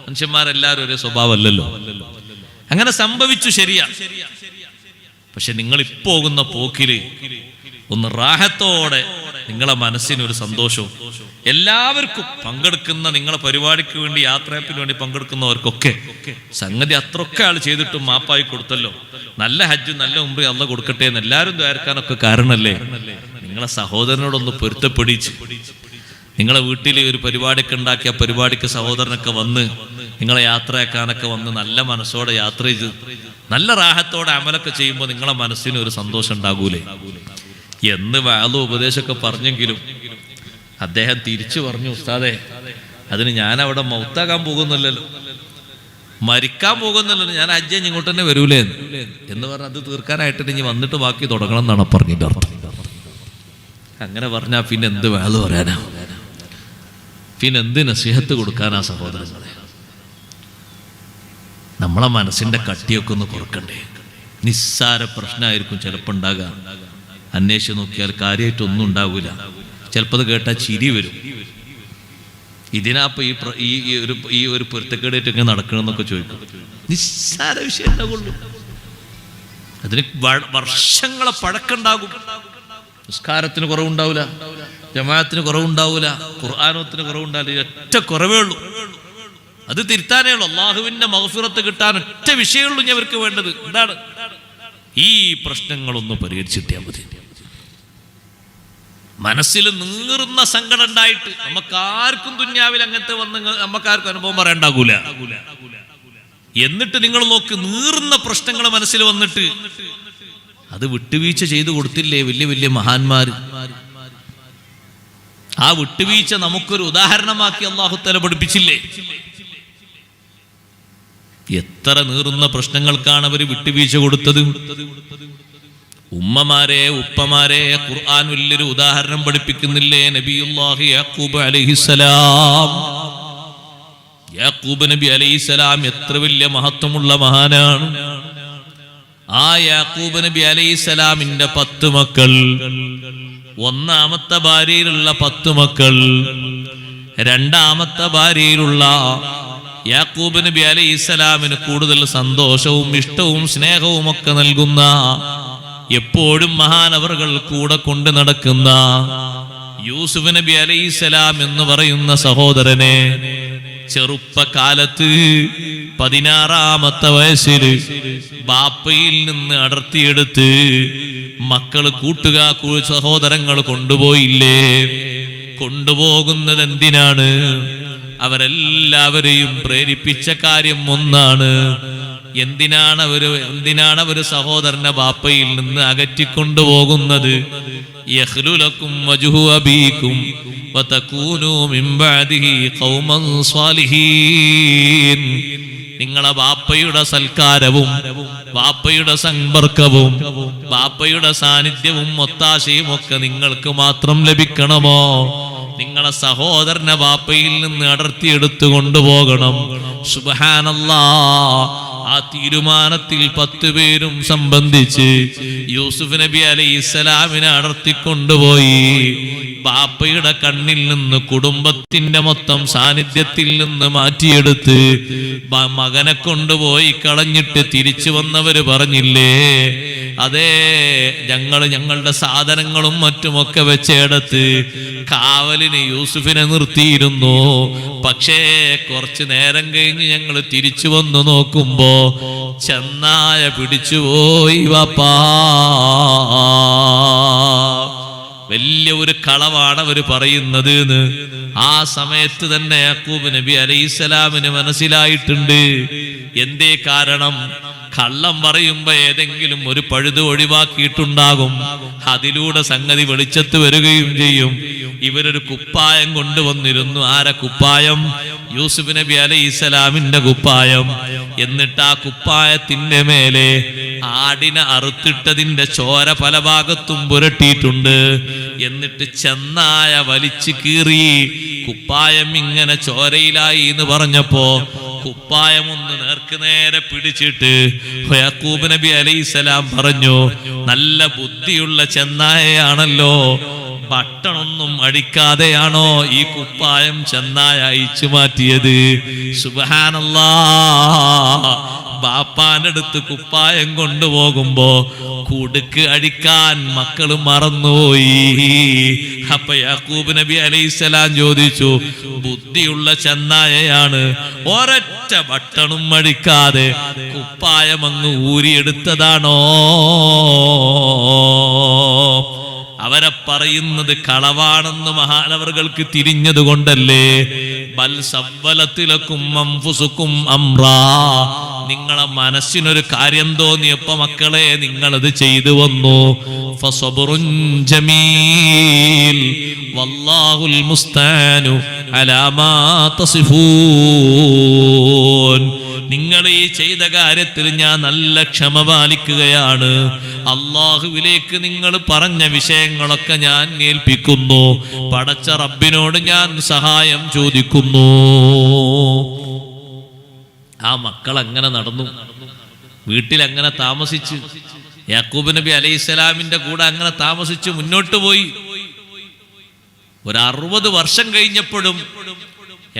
മനുഷ്യന്മാരെല്ലാവരും ഒരേ സ്വഭാവമല്ലല്ലോ. അങ്ങനെ സംഭവിച്ചു, ശരിയാ. പക്ഷെ നിങ്ങൾ ഇപ്പോകുന്ന പോക്കില് ഒന്ന് റാഹത്തോടെ നിങ്ങളെ മനസ്സിനൊരു സന്തോഷവും. എല്ലാവർക്കും പങ്കെടുക്കുന്ന നിങ്ങളെ പരിപാടിക്ക് വേണ്ടി യാത്രയപ്പിന് വേണ്ടി പങ്കെടുക്കുന്നവർക്കൊക്കെ സംഗതി അത്രയൊക്കെ ആൾ ചെയ്തിട്ടും മാപ്പായി കൊടുത്തല്ലോ. നല്ല ഹജ്ജ് നല്ല ഉംറ അള്ളാഹ് കൊടുക്കട്ടെ എന്ന് എല്ലാവരും ദ്വാരക്കാനൊക്കെ കാരണല്ലേ നിങ്ങളെ സഹോദരനോടൊന്ന് പൊരുത്തപ്പെടിച്ച് നിങ്ങളെ വീട്ടിൽ ഒരു പരിപാടിയൊക്കെ ഉണ്ടാക്കി ആ പരിപാടിക്ക് സഹോദരനൊക്കെ വന്ന് നിങ്ങളെ യാത്രയാക്കാനൊക്കെ വന്ന് നല്ല മനസ്സോടെ യാത്ര ചെയ്ത് നല്ല റാഹത്തോടെ അമലൊക്കെ ചെയ്യുമ്പോൾ നിങ്ങളെ മനസ്സിന് ഒരു സന്തോഷം ഉണ്ടാകൂലേ എന്ന് വാളും ഉപദേശമൊക്കെ പറഞ്ഞെങ്കിലും അദ്ദേഹം തിരിച്ചു പറഞ്ഞു, ഉസ്താദേ അതിന് ഞാൻ അവിടെ മൗത്താകാൻ പോകുന്നില്ലല്ലോ, മരിക്കാൻ പോകുന്നില്ലല്ലോ, ഞാൻ ഹജ്ജ് ഇങ്ങോട്ട് തന്നെ വരൂലേ എന്ന് പറഞ്ഞ് അത് തീർക്കാനായിട്ട് ഇനി വന്നിട്ട് ബാക്കി തുടങ്ങണം എന്നാണ് പറഞ്ഞതിൻ്റെ അർത്ഥം. അങ്ങനെ പറഞ്ഞാൽ പിന്നെ എന്ത് വാള് പറയാനാ, പിന്നെ എന്ത് നസീഹത്ത് കൊടുക്കാനാ സഹോദരങ്ങളെ? നമ്മളെ മനസ്സിന്റെ കട്ടിയൊക്കെ ഒന്ന് കുറക്കണ്ടേ? നിസ്സാര പ്രശ്നമായിരിക്കും ചിലപ്പോൾ ഉണ്ടാകുക, അന്വേഷിച്ച് നോക്കിയാൽ കാര്യമായിട്ടൊന്നും ഉണ്ടാവില്ല. ചിലപ്പോൾ അത് കേട്ടാൽ ചിരി വരും. ഇതിനാപ്പ ഈ ഒരു പൊരുത്തക്കേടായിട്ട് ഇങ്ങനെ നടക്കണമെന്നൊക്കെ ചോദിക്കും. നിസ്സാര വിഷയം ഉണ്ടാവുള്ളൂ, അതിന് വർഷങ്ങളെ പഴക്കമുണ്ടാകും. നിസ്കാരത്തിന് കുറവുണ്ടാവില്ല, ജമാഅത്തിന് കുറവുണ്ടാവില്ല, ഖുർആനത്തിന് കുറവുണ്ടാവില്ല. ഒറ്റ കുറവേ ഉള്ളൂ, അത് തിരുത്താനേ ഉള്ളൂ. അള്ളാഹുവിന്റെ മഗ്ഫിറത്ത് കിട്ടാൻ ഒറ്റ വിഷയമുള്ളൂ ഞവർക്ക് വേണ്ടത്. എന്താണ്? ഈ പ്രശ്നങ്ങളൊന്ന് പരിഹരിച്ചിട്ടാൽ മതി. മനസ്സിൽ നീറുന്ന സങ്കടം ഉണ്ടായിട്ട് നമുക്കാർക്കും ദുന്യാവിൽ അങ്ങനത്തെ വന്ന് നമുക്കാർക്കും അനുഭവം പറയണ്ടാകൂല. എന്നിട്ട് നിങ്ങൾ നോക്ക്, നീറുന്ന പ്രശ്നങ്ങൾ മനസ്സിൽ വന്നിട്ട് അത് വിട്ടുവീഴ്ച ചെയ്തു കൊടുത്തില്ലേ വലിയ വലിയ മഹാന്മാര്? ആ വിട്ടുവീഴ്ച നമുക്കൊരു ഉദാഹരണമാക്കി അല്ലാഹു തആല പഠിപ്പിച്ചില്ലേ? എത്ര നീറുന്ന പ്രശ്നങ്ങൾക്കാണ് അവർ വിട്ടുവീഴ്ച കൊടുത്തത്. ഉമ്മമാരെ ഉപ്പമാരെ ഖുർആൻ വലിയൊരു ഉദാഹരണം പഠിപ്പിക്കുന്നില്ലേ? നബിയുല്ലാഹി യാക്കൂബ് അലൈഹിസ്സലാം. യാക്കൂബ് നബി അലൈഹിസ്സലാം എത്ര വലിയ മഹത്വമുള്ള മഹാനാണ്. ആ യാക്കൂബ് നബി അലൈഹിസ്സലാമിന്റെ 10 മക്കൾ, ഒന്നാമത്തെ ഭാര്യയിലുള്ള 10 മക്കൾ, രണ്ടാമത്തെ ഭാര്യയിലുള്ള യാക്കൂബ് നബി അലൈഹിസ്സലാമിന് കൂടുതൽ സന്തോഷവും ഇഷ്ടവും സ്നേഹവും ഒക്കെ നൽകുന്ന, എപ്പോഴും മഹാനവറുകൾ കൂടെ കൊണ്ട് നടക്കുന്ന യൂസുഫ് നബി അലൈഹിസ്സലാം എന്ന് പറയുന്ന സഹോദരനെ ചെറുപ്പകാലത്ത് 16-ാമത്തെ വയസ്സിൽ ബാപ്പയിൽ നിന്ന് അടർത്തിയെടുത്ത് മക്കള് സഹോദരങ്ങൾ കൊണ്ടുപോയില്ലേ? കൊണ്ടുപോകുന്നത് എന്തിനാണ്? അവരെല്ലാവരെയും പ്രേരിപ്പിച്ച കാര്യം ഒന്നാണ്. എന്തിനാണ് അവര് സഹോദരനെ ബാപ്പയിൽ നിന്ന് അകറ്റിക്കൊണ്ടുപോകുന്നത്? യഖ്ലുലക്കും വജ്ഹു അബീക്കും വതകൂനൂ മിൻ ബഅദിഹി ഖൗമൻ സ്വാലിഹീൻ. നിങ്ങളെ ബാപ്പയുടെ സൽക്കാരവും ബാപ്പയുടെ സമ്പർക്കവും ബാപ്പയുടെ സാന്നിധ്യവും ഒത്താശയും ഒക്കെ നിങ്ങൾക്ക് മാത്രം ലഭിക്കണമോ? നിങ്ങളെ സഹോദരനെ ബാപ്പയിൽ നിന്ന് അടർത്തിയെടുത്തു കൊണ്ടുപോകണം. സുബ്ഹാനല്ലാഹ്. ആ തീരുമാനത്തിൽ 10 പേരും സംബന്ധിച്ച് യൂസുഫ് നബി അലൈഹിസ്സലാമിനെ അടർത്തിക്കൊണ്ടുപോയി. ബാപ്പയുടെ കണ്ണിൽ നിന്ന് കുടുംബത്തിന്റെ മൊത്തം സാന്നിധ്യത്തിൽ നിന്ന് മാറ്റിയെടുത്ത് മകനെ കൊണ്ടുപോയി കളഞ്ഞിട്ട് തിരിച്ചു വന്നവര് പറഞ്ഞില്ലേ, അതേ ഞങ്ങളുടെ സാധനങ്ങളും മറ്റുമൊക്കെ വെച്ചെടുത്ത് കാവലിന് യൂസുഫിനെ നിർത്തിയിരുന്നു. പക്ഷേ കുറച്ചു നേരം കഴിഞ്ഞ് ഞങ്ങൾ തിരിച്ചു വന്നു നോക്കുമ്പോ ചെന്നായ പിടിച്ചുപോയി വാപ്പാ. വലിയ ഒരു കളവാണ് അവർ പറയുന്നത്. ആ സമയത്ത് തന്നെ യാക്കൂബ് നബി അലൈഹിസ്സലാമിന് മനസ്സിലായിട്ടുണ്ട്. എന്തേ കാരണം? കള്ളം പറയുമ്പോ ഏതെങ്കിലും ഒരു പഴുത് ഒഴിവാക്കിയിട്ടുണ്ടാകും. അതിലൂടെ സംഗതി വെളിച്ചത്ത് വരികയും ചെയ്യും. ഇവരൊരു കുപ്പായം കൊണ്ടുവന്നിരുന്നു. ആരെ കുപ്പായം? യൂസുഫ് നബി അലൈഹിസ്സലാമിന്റെ കുപ്പായം. എന്നിട്ട് ആ കുപ്പായത്തിന്റെ മേലെ ആടിനെ അറുത്തിട്ടതിന്റെ ചോര പല ഭാഗത്തും പുരട്ടിയിട്ടുണ്ട്. എന്നിട്ട് ചെന്നായ വലിച്ചു കീറി കുപ്പായം ഇങ്ങനെ ചോരയിലായി എന്ന് പറഞ്ഞപ്പോ കുപ്പായം ഒന്ന് നേർക്കുനേരെ പിടിച്ചിട്ട് യാക്കൂബ് നബി അലൈഹിസ്സലാം പറഞ്ഞു, നല്ല ബുദ്ധിയുള്ള ചെന്നായയാണല്ലോ, ബട്ടണൊന്നും അടിക്കാതെയാണോ ഈ കുപ്പായം ചെന്നായ അയച്ചു മാറ്റിയത്? സുബ്ഹാനല്ലാഹ്. ബാപ്പാന്റെ അടുത്ത് കുപ്പായം കൊണ്ടുപോകുമ്പോ കുടുക്ക് അടിക്കാൻ മക്കള് മറന്നുപോയി. അപ്പൊ യാക്കൂബ് നബി അലൈഹിസ്സലാം ചോദിച്ചു, ബുദ്ധിയുള്ള ചെന്നായയാണ്, ഒരൊറ്റ ബട്ടണും അടിക്കാതെ കുപ്പായം അങ്ങ് ഊരിയെടുത്തതാണോ? അവരെ പറയുന്നത് കളവാണെന്ന് മഹാനവറുകൾക്ക് തിരിഞ്ഞതുകൊണ്ടല്ലേ? ബൽ സവ്വലത്തിലക്കും അൻഫുസുക്കും അംറാ, നിങ്ങളെ മനസ്സിനൊരു കാര്യം തോന്നിയപ്പോ മക്കളെ നിങ്ങളത് ചെയ്തു വന്നു. ഫസബ്റുൻ ജമീൽ വല്ലാഹുൽ മുസ്തആനു അലാ മാ തസിഫൂൻ. നിങ്ങൾ ഈ ചെയ്ത കാര്യത്തിൽ ഞാൻ നല്ല ക്ഷമ പാലിക്കുകയാണ്. അള്ളാഹുവിലേക്ക് നിങ്ങൾ പറഞ്ഞ വിഷയങ്ങളൊക്കെ ഞാൻ ഏൽപ്പിക്കുന്നു. പടച്ച റബ്ബിനോട് ഞാൻ സഹായം ചോദിക്കുന്നു. ആ മക്കൾ അങ്ങനെ നടന്നു, വീട്ടിൽ അങ്ങനെ താമസിച്ച്, യാക്കൂബ് നബി അലൈഹിസ്സലാമിന്റെ കൂടെ അങ്ങനെ താമസിച്ച് മുന്നോട്ട് പോയി. ഒരു 60 വർഷം കഴിഞ്ഞപ്പോഴും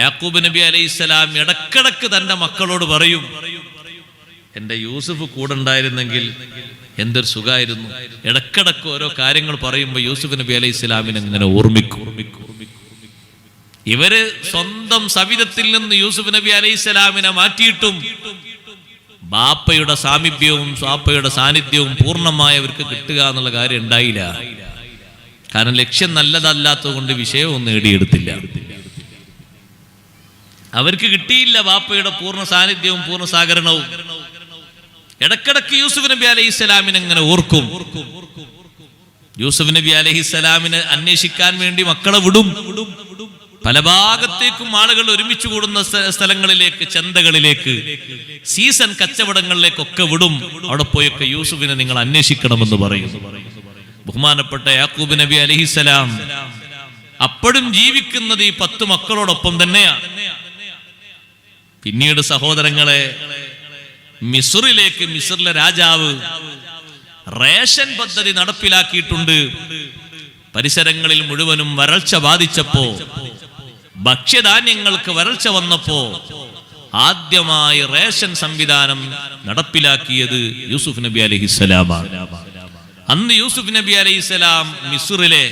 യാക്കൂബ് നബി അലൈഹിസ്സലാം ഇടക്കിടക്ക് തന്റെ മക്കളോട് പറയും, എന്റെ യൂസുഫ് കൂടെ ഉണ്ടായിരുന്നെങ്കിൽ എന്തൊരു സുഖമായിരുന്നു. ഇടക്കിടക്ക് ഓരോ കാര്യങ്ങൾ പറയുമ്പോൾ യൂസുഫ് നബി അലൈഹിസ്സലാമിനെ അങ്ങനെ ഓർമ്മിക്കും. ഇവര് സ്വന്തം സവിധത്തിൽ നിന്ന് യൂസുഫ് നബി അലൈഹിസ്സലാമിനെ മാറ്റിയിട്ടും ബാപ്പയുടെ സാമീപ്യവും ബാപ്പയുടെ സാന്നിധ്യവും പൂർണ്ണമായവർക്ക് കിട്ടുക എന്നുള്ള കാര്യം ഉണ്ടായില്ല. കാരണം ലക്ഷ്യം നല്ലതല്ലാത്തത് കൊണ്ട് വിഷയവും നേടിയെടുത്തില്ല. അവർക്ക് കിട്ടിയില്ല ബാപ്പയുടെ പൂർണ്ണ സാന്നിധ്യവും പൂർണ്ണ സഹകരണവും. ഇടക്കിടക്ക് യൂസുഫ് നബി അലൈഹിസ്സലാമിനെ അങ്ങനെ ഓർക്കും. യൂസുഫ് നബി അലൈഹിസ്സലാമിനെ അന്വേഷിക്കാൻ വേണ്ടി മക്കളെ വിടും. പല ഭാഗത്തേക്കും ആളുകൾ ഒരുമിച്ച് കൂടുന്ന സ്ഥലങ്ങളിലേക്ക്, ചന്തകളിലേക്ക്, സീസൺ കച്ചവടങ്ങളിലേക്കൊക്കെ വിടും. അവിടെ പോയൊക്കെ യൂസുഫിനെ നിങ്ങൾ അന്വേഷിക്കണമെന്ന് പറയും. ബഹുമാനപ്പെട്ട യാക്കൂബ് നബി അലൈഹിസ്സലാം അപ്പോഴും ജീവിക്കുന്നത് ഈ 10 മക്കളോടൊപ്പം തന്നെയാണ്. പിന്നീട് സഹോദരങ്ങളെ, മിസ്രിലെ രാജാവ് റേഷൻ പദ്ധതി നടപ്പിലാക്കിയിട്ടുണ്ട്. പരിസരങ്ങളിൽ മുഴുവനും വരൾച്ച ബാധിച്ചപ്പോ, ഭക്ഷ്യധാന്യങ്ങൾക്ക് വരൾച്ച വന്നപ്പോ ആദ്യമായി റേഷൻ സംവിധാനം നടപ്പിലാക്കിയത് യൂസുഫ് നബി അലൈഹിസ്സലാമാണ്. അന്ന് യൂസുഫ് നബി അലൈഹിസ്സലാം മിസ്രിലെ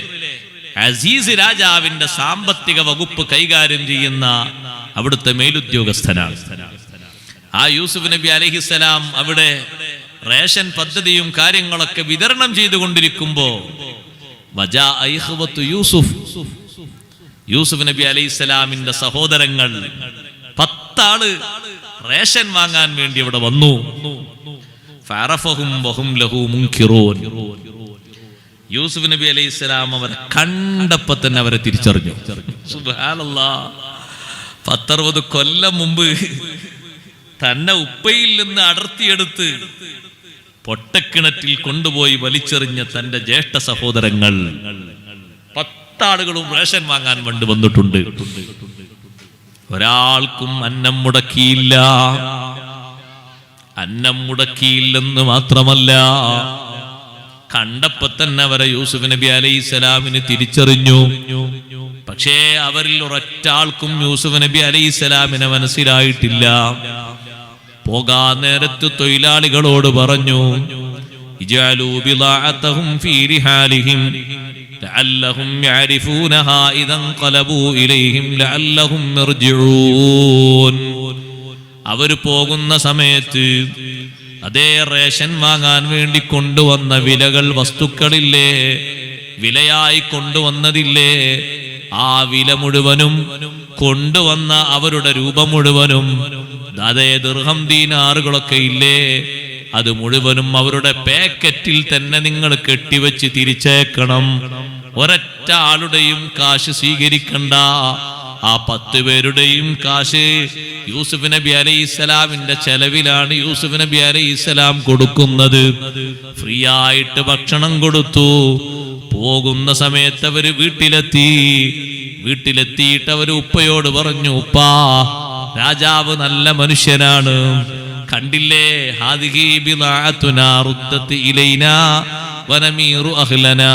അസീസ് രാജാവിന്റെ സാമ്പത്തിക വകുപ്പ് കൈകാര്യം ചെയ്യുന്ന അവിടുത്തെ മേലുദ്യോഗസ്ഥനാണ്. ആ യൂസുഫ് നബി അലൈഹിസ്സലാം അവിടെ റേഷൻ പദ്ധതിയും കാര്യങ്ങളൊക്കെ വിതരണം ചെയ്തുകൊണ്ടിരിക്കുമ്പോ യൂസുഫ് നബി അലൈഹിസ്സലാമിന്റെ സഹോദരങ്ങൾ 10 ആള് റേഷൻ വാങ്ങാൻ വേണ്ടി അവിടെ വന്നു. യൂസുഫ് നബി അലൈഹിസ്സലാം അവരെ കണ്ടപ്പോ തന്നെ അവരെ തിരിച്ചറിഞ്ഞു. സുബ്ഹാനല്ലാഹ്, 10-60 കൊല്ലം മുമ്പ് തന്നെ ഉപ്പയിൽ നിന്ന് അടർത്തിയെടുത്ത് പൊട്ടക്കിണറ്റിൽ കൊണ്ടുപോയി വലിച്ചെറിഞ്ഞ തന്റെ ജ്യേഷ്ഠ സഹോദരങ്ങൾ 10 ആളുകളും റേഷൻ വാങ്ങാൻ വേണ്ടി വന്നിട്ടുണ്ട്. ഒരാൾക്കും അന്നം മുടക്കിയില്ല. അന്നം മുടക്കിയില്ലെന്ന് മാത്രമല്ല, കണ്ടപ്പോ തന്നെ അവരെ യൂസുഫ് നബി അലൈഹിസ്സലാമിന് തിരിച്ചറിഞ്ഞു. പക്ഷേ അവരിൽ ഒരൊറ്റ ആൾക്കും യൂസുഫ് നബി അലൈഹിസ്സലാമിനെ മനസ്സിലായിട്ടില്ല. പോകാൻ നേരത്ത് തൊഴിലാളികളോട് പറഞ്ഞു, ഇജഅലൂ ബിളാഅതഹും ഫീ റിഹാലിഹിം ലഅല്ലഹും യഅരിഫൂനഹാ ഇദൻ ഖലബൂ ഇലൈഹിം ലഅല്ലഹും യർജിഊൻ. അവർ പോകുന്ന സമയത്ത് അതേ റേഷൻ വാങ്ങാൻ വേണ്ടി കൊണ്ടുവന്ന വിലകൾ, വസ്തുക്കളില്ലേ, വിലയായി കൊണ്ടുവന്നതില്ലേ, ആ വില മുഴുവനും കൊണ്ടുവന്ന അവരുടെ രൂപം മുഴുവനും, അതേ ദിർഹം ദീനാറുകളൊക്കെ ഇല്ലേ, അത് മുഴുവനും അവരുടെ പാക്കറ്റിൽ തന്നെ നിങ്ങൾ കെട്ടിവെച്ച് തിരിച്ചേക്കണം. ഒരൊറ്റ ആളുടെയും കാശ് സ്വീകരിക്കണ്ട. ആ 10 പേരുടെയും കാശ് യൂസുഫ് നബി അലൈഹിസ്സലാമിന്റെ ചെലവിലാണ് യൂസുഫ് നബി അലൈഹിസ്സലാം കൊടുക്കുന്നത്. ഫ്രീ ആയിട്ട് ഭക്ഷണം കൊടുത്തു. പോകുന്ന സമയത്ത് അവര് വീട്ടിലെത്തിയിട്ട് അവര് ഉപ്പയോട് പറഞ്ഞു, ഉപ്പാ, രാജാവ് നല്ല മനുഷ്യനാണ്, കണ്ടില്ലേ, ഹാദിഹി ബിളാഅതുനാ റുദ്ദത് ഇലൈനാ വനമീറു അഹ്ലനാ.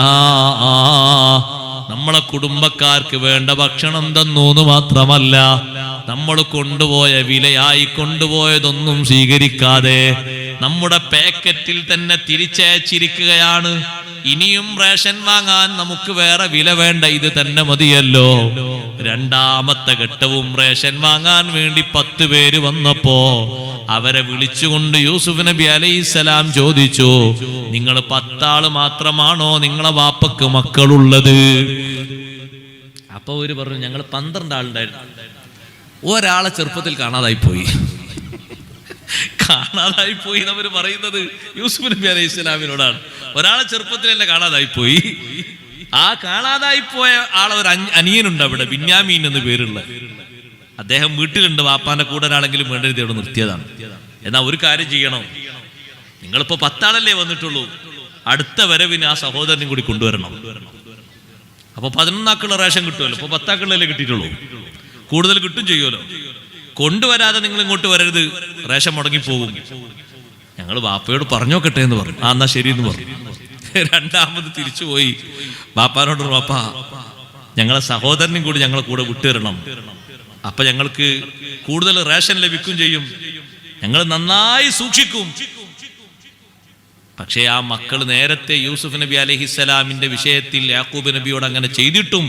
നമ്മളെ കുടുംബക്കാർക്ക് വേണ്ട ഭക്ഷണം തന്നൂന്ന് മാത്രമല്ല, നമ്മൾ കൊണ്ടുപോയ വിലയായി കൊണ്ടുപോയതൊന്നും സ്വീകരിക്കാതെ നമ്മുടെ പാക്കറ്റിൽ തന്നെ തിരിച്ചയച്ചിരിക്കുകയാണ്. ഇനിയും റേഷൻ വാങ്ങാൻ നമുക്ക് വേറെ വില വേണ്ട, ഇത് തന്നെ മതിയല്ലോ. രണ്ടാമത്തെ ഘട്ടവും റേഷൻ വാങ്ങാൻ വേണ്ടി 10 പേര് വന്നപ്പോ അവരെ വിളിച്ചുകൊണ്ട് യൂസുഫ് നബി അലൈഹിസ്സലാം ചോദിച്ചു, നിങ്ങൾ 10 ആള് മാത്രമാണോ നിങ്ങളെ വാപ്പക്ക് മക്കളുള്ളത്? അപ്പൊ അവര് പറഞ്ഞു, ഞങ്ങൾ 12 ആളുണ്ടായിരുന്നു. ഒരാളെ ചെറുപ്പത്തിൽ കാണാതായി പോയി എന്നവര് പറയുന്നത് യൂസുഫ് നബി അലൈഹി സ്വലാമിനോടാണ്. ഒരാളെ ചെറുപ്പത്തിലല്ല കാണാതായി പോയി. ആ കാണാതായി പോയ ആളെ ഒരു അനിയനുണ്ട് അവിടെ, ബിന്യാമീൻ എന്ന് പേരുള്ള. അദ്ദേഹം വീട്ടിലുണ്ട്, വാപ്പാന്റെ കൂടെ ഒരാളെങ്കിലും വേണ്ടത് അവിടെ നിർത്തിയതാണ്. എന്നാ ഒരു കാര്യം ചെയ്യണം, നിങ്ങളിപ്പോ 10 ആളല്ലേ വന്നിട്ടുള്ളൂ, അടുത്ത വരവിന് ആ സഹോദരനും കൂടി കൊണ്ടുവരണം. അപ്പൊ 11 ആക്കുള്ള റേഷൻ കിട്ടുമല്ലോ, ഇപ്പൊ 10 ആക്കുള്ളല്ലേ കിട്ടിയിട്ടുള്ളൂ, കൂടുതൽ കിട്ടും ചെയ്യുമല്ലോ. കൊണ്ടുവരാതെ നിങ്ങൾ ഇങ്ങോട്ട് വരരുത്, റേഷൻ മുടങ്ങിപ്പോകും. ഞങ്ങൾ ബാപ്പയോട് പറഞ്ഞോക്കട്ടെ എന്ന് പറഞ്ഞു. ആ എന്നാ ശരി എന്ന് പറഞ്ഞു. രണ്ടാമത് തിരിച്ചുപോയി ബാപ്പാനോട്, ബാപ്പാ ഞങ്ങളെ സഹോദരനും കൂടി ഞങ്ങളെ കൂടെ വിട്ടുതരണം, അപ്പൊ ഞങ്ങൾക്ക് കൂടുതൽ റേഷൻ ലഭിക്കും ചെയ്യും, ഞങ്ങൾ നന്നായി സൂക്ഷിക്കും. പക്ഷേ ആ മക്കൾ നേരത്തെ യൂസുഫ് നബി അലൈഹിസ്സലാമിന്റെ വിഷയത്തിൽ യാക്കൂബ് നബിയോട് അങ്ങനെ ചെയ്തിട്ടും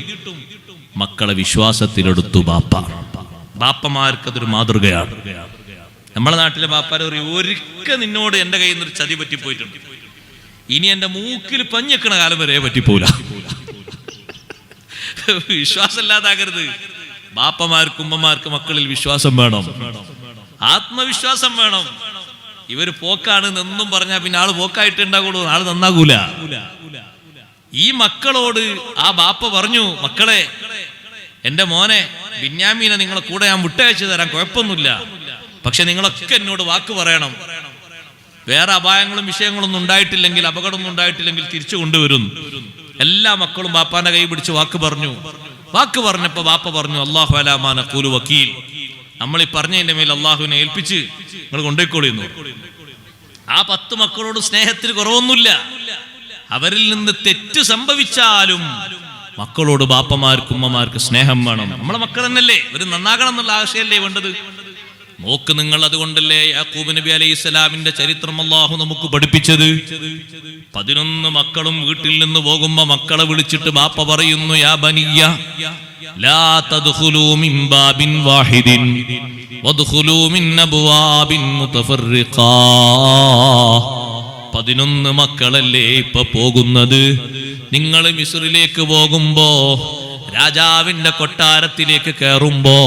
മക്കളെ വിശ്വാസത്തിലെടുത്തു ബാപ്പ. ബാപ്പമാർക്ക് അതൊരു മാതൃകയാണ്. നമ്മളെ നാട്ടിലെ ബാപ്പാരെ ഒരിക്കൽ നിന്നോട് എന്റെ കയ്യിൽ നിന്ന് ചതി പറ്റിപ്പോയിട്ടുണ്ട്, ഇനി എന്റെ മൂക്കിൽ പഞ്ഞെക്കണ കാലം വരെ പറ്റിപ്പോല. വിശ്വാസമില്ലാതാകരുത്. ബാപ്പമാർക്ക് ഉമ്മമാർക്ക് മക്കളിൽ വിശ്വാസം വേണം, ആത്മവിശ്വാസം വേണം. ഇവര് പോക്കാണ് എന്നും പറഞ്ഞാൽ പിന്നെ ആള് പോക്കായിട്ട് ഉണ്ടാകുള്ളൂ, ആള് നന്നാകൂല. ഈ മക്കളോട് ആ ബാപ്പ പറഞ്ഞു, മക്കളെ എന്റെ മോനെ ബിന്യാമീനെ നിങ്ങളെ കൂടെ ഞാൻ വിട്ടയച്ചു തരാം, കുഴപ്പമൊന്നുമില്ല. പക്ഷെ നിങ്ങളൊക്കെ എന്നോട് വാക്ക് പറയണം, വേറെ അപായങ്ങളും വിഷയങ്ങളൊന്നും ഉണ്ടായിട്ടില്ലെങ്കിൽ, അപകടമൊന്നും ഉണ്ടായിട്ടില്ലെങ്കിൽ തിരിച്ചു കൊണ്ടുവരും. എല്ലാ മക്കളും ബാപ്പാന്റെ കൈ പിടിച്ച് വാക്ക് പറഞ്ഞു. വാക്ക് പറഞ്ഞപ്പോ ബാപ്പ പറഞ്ഞു, അല്ലാഹു അലാ മാ നഖൂലു വക്കീൽ, നമ്മൾ ഈ പറഞ്ഞതിന്റെ മേൽ അള്ളാഹുവിനെ ഏൽപ്പിച്ച് നിങ്ങൾ കൊണ്ടുപോയിക്കോളിന്നു. ആ 10 മക്കളോട് സ്നേഹത്തിൽ കുറവൊന്നുമില്ല. അവരിൽ നിന്ന് തെറ്റ് സംഭവിച്ചാലും മക്കളോട് ബാപ്പമാർക്ക് ഉമ്മമാർക്ക് സ്നേഹം വേണം. നമ്മളെ മക്കൾ തന്നെയല്ലേ, ഒരു നന്നാകണം എന്നുള്ള ആശയല്ലേ വേണ്ടത്. നോക്ക് നിങ്ങൾ, അതുകൊണ്ടല്ലേ യാക്കൂബ് നബി അലൈഹിസ്സലാമിന്റെ ചരിത്രം അല്ലാഹു നമുക്ക് പഠിപ്പിച്ചത്. 11 മക്കളും വീട്ടിൽ നിന്ന് പോകുമ്പോ മക്കളെ വിളിച്ചിട്ട് ബാപ്പ പറയുന്നു, യാ ബനിയ്യ ലാ തദ്ഖുലൂ മിൻ ബാബിൻ വാഹിദിൻ വദ്ഖുലൂ മിൻ അബ്വാബിൻ മുതഫർരിഖാ. 11 മക്കളല്ലേ ഇപ്പൊ പോകുന്നത്. നിങ്ങൾ മിസ്രിലേക്ക് പോകുമ്പോ, രാജാവിന്റെ കൊട്ടാരത്തിലേക്ക് കയറുമ്പോ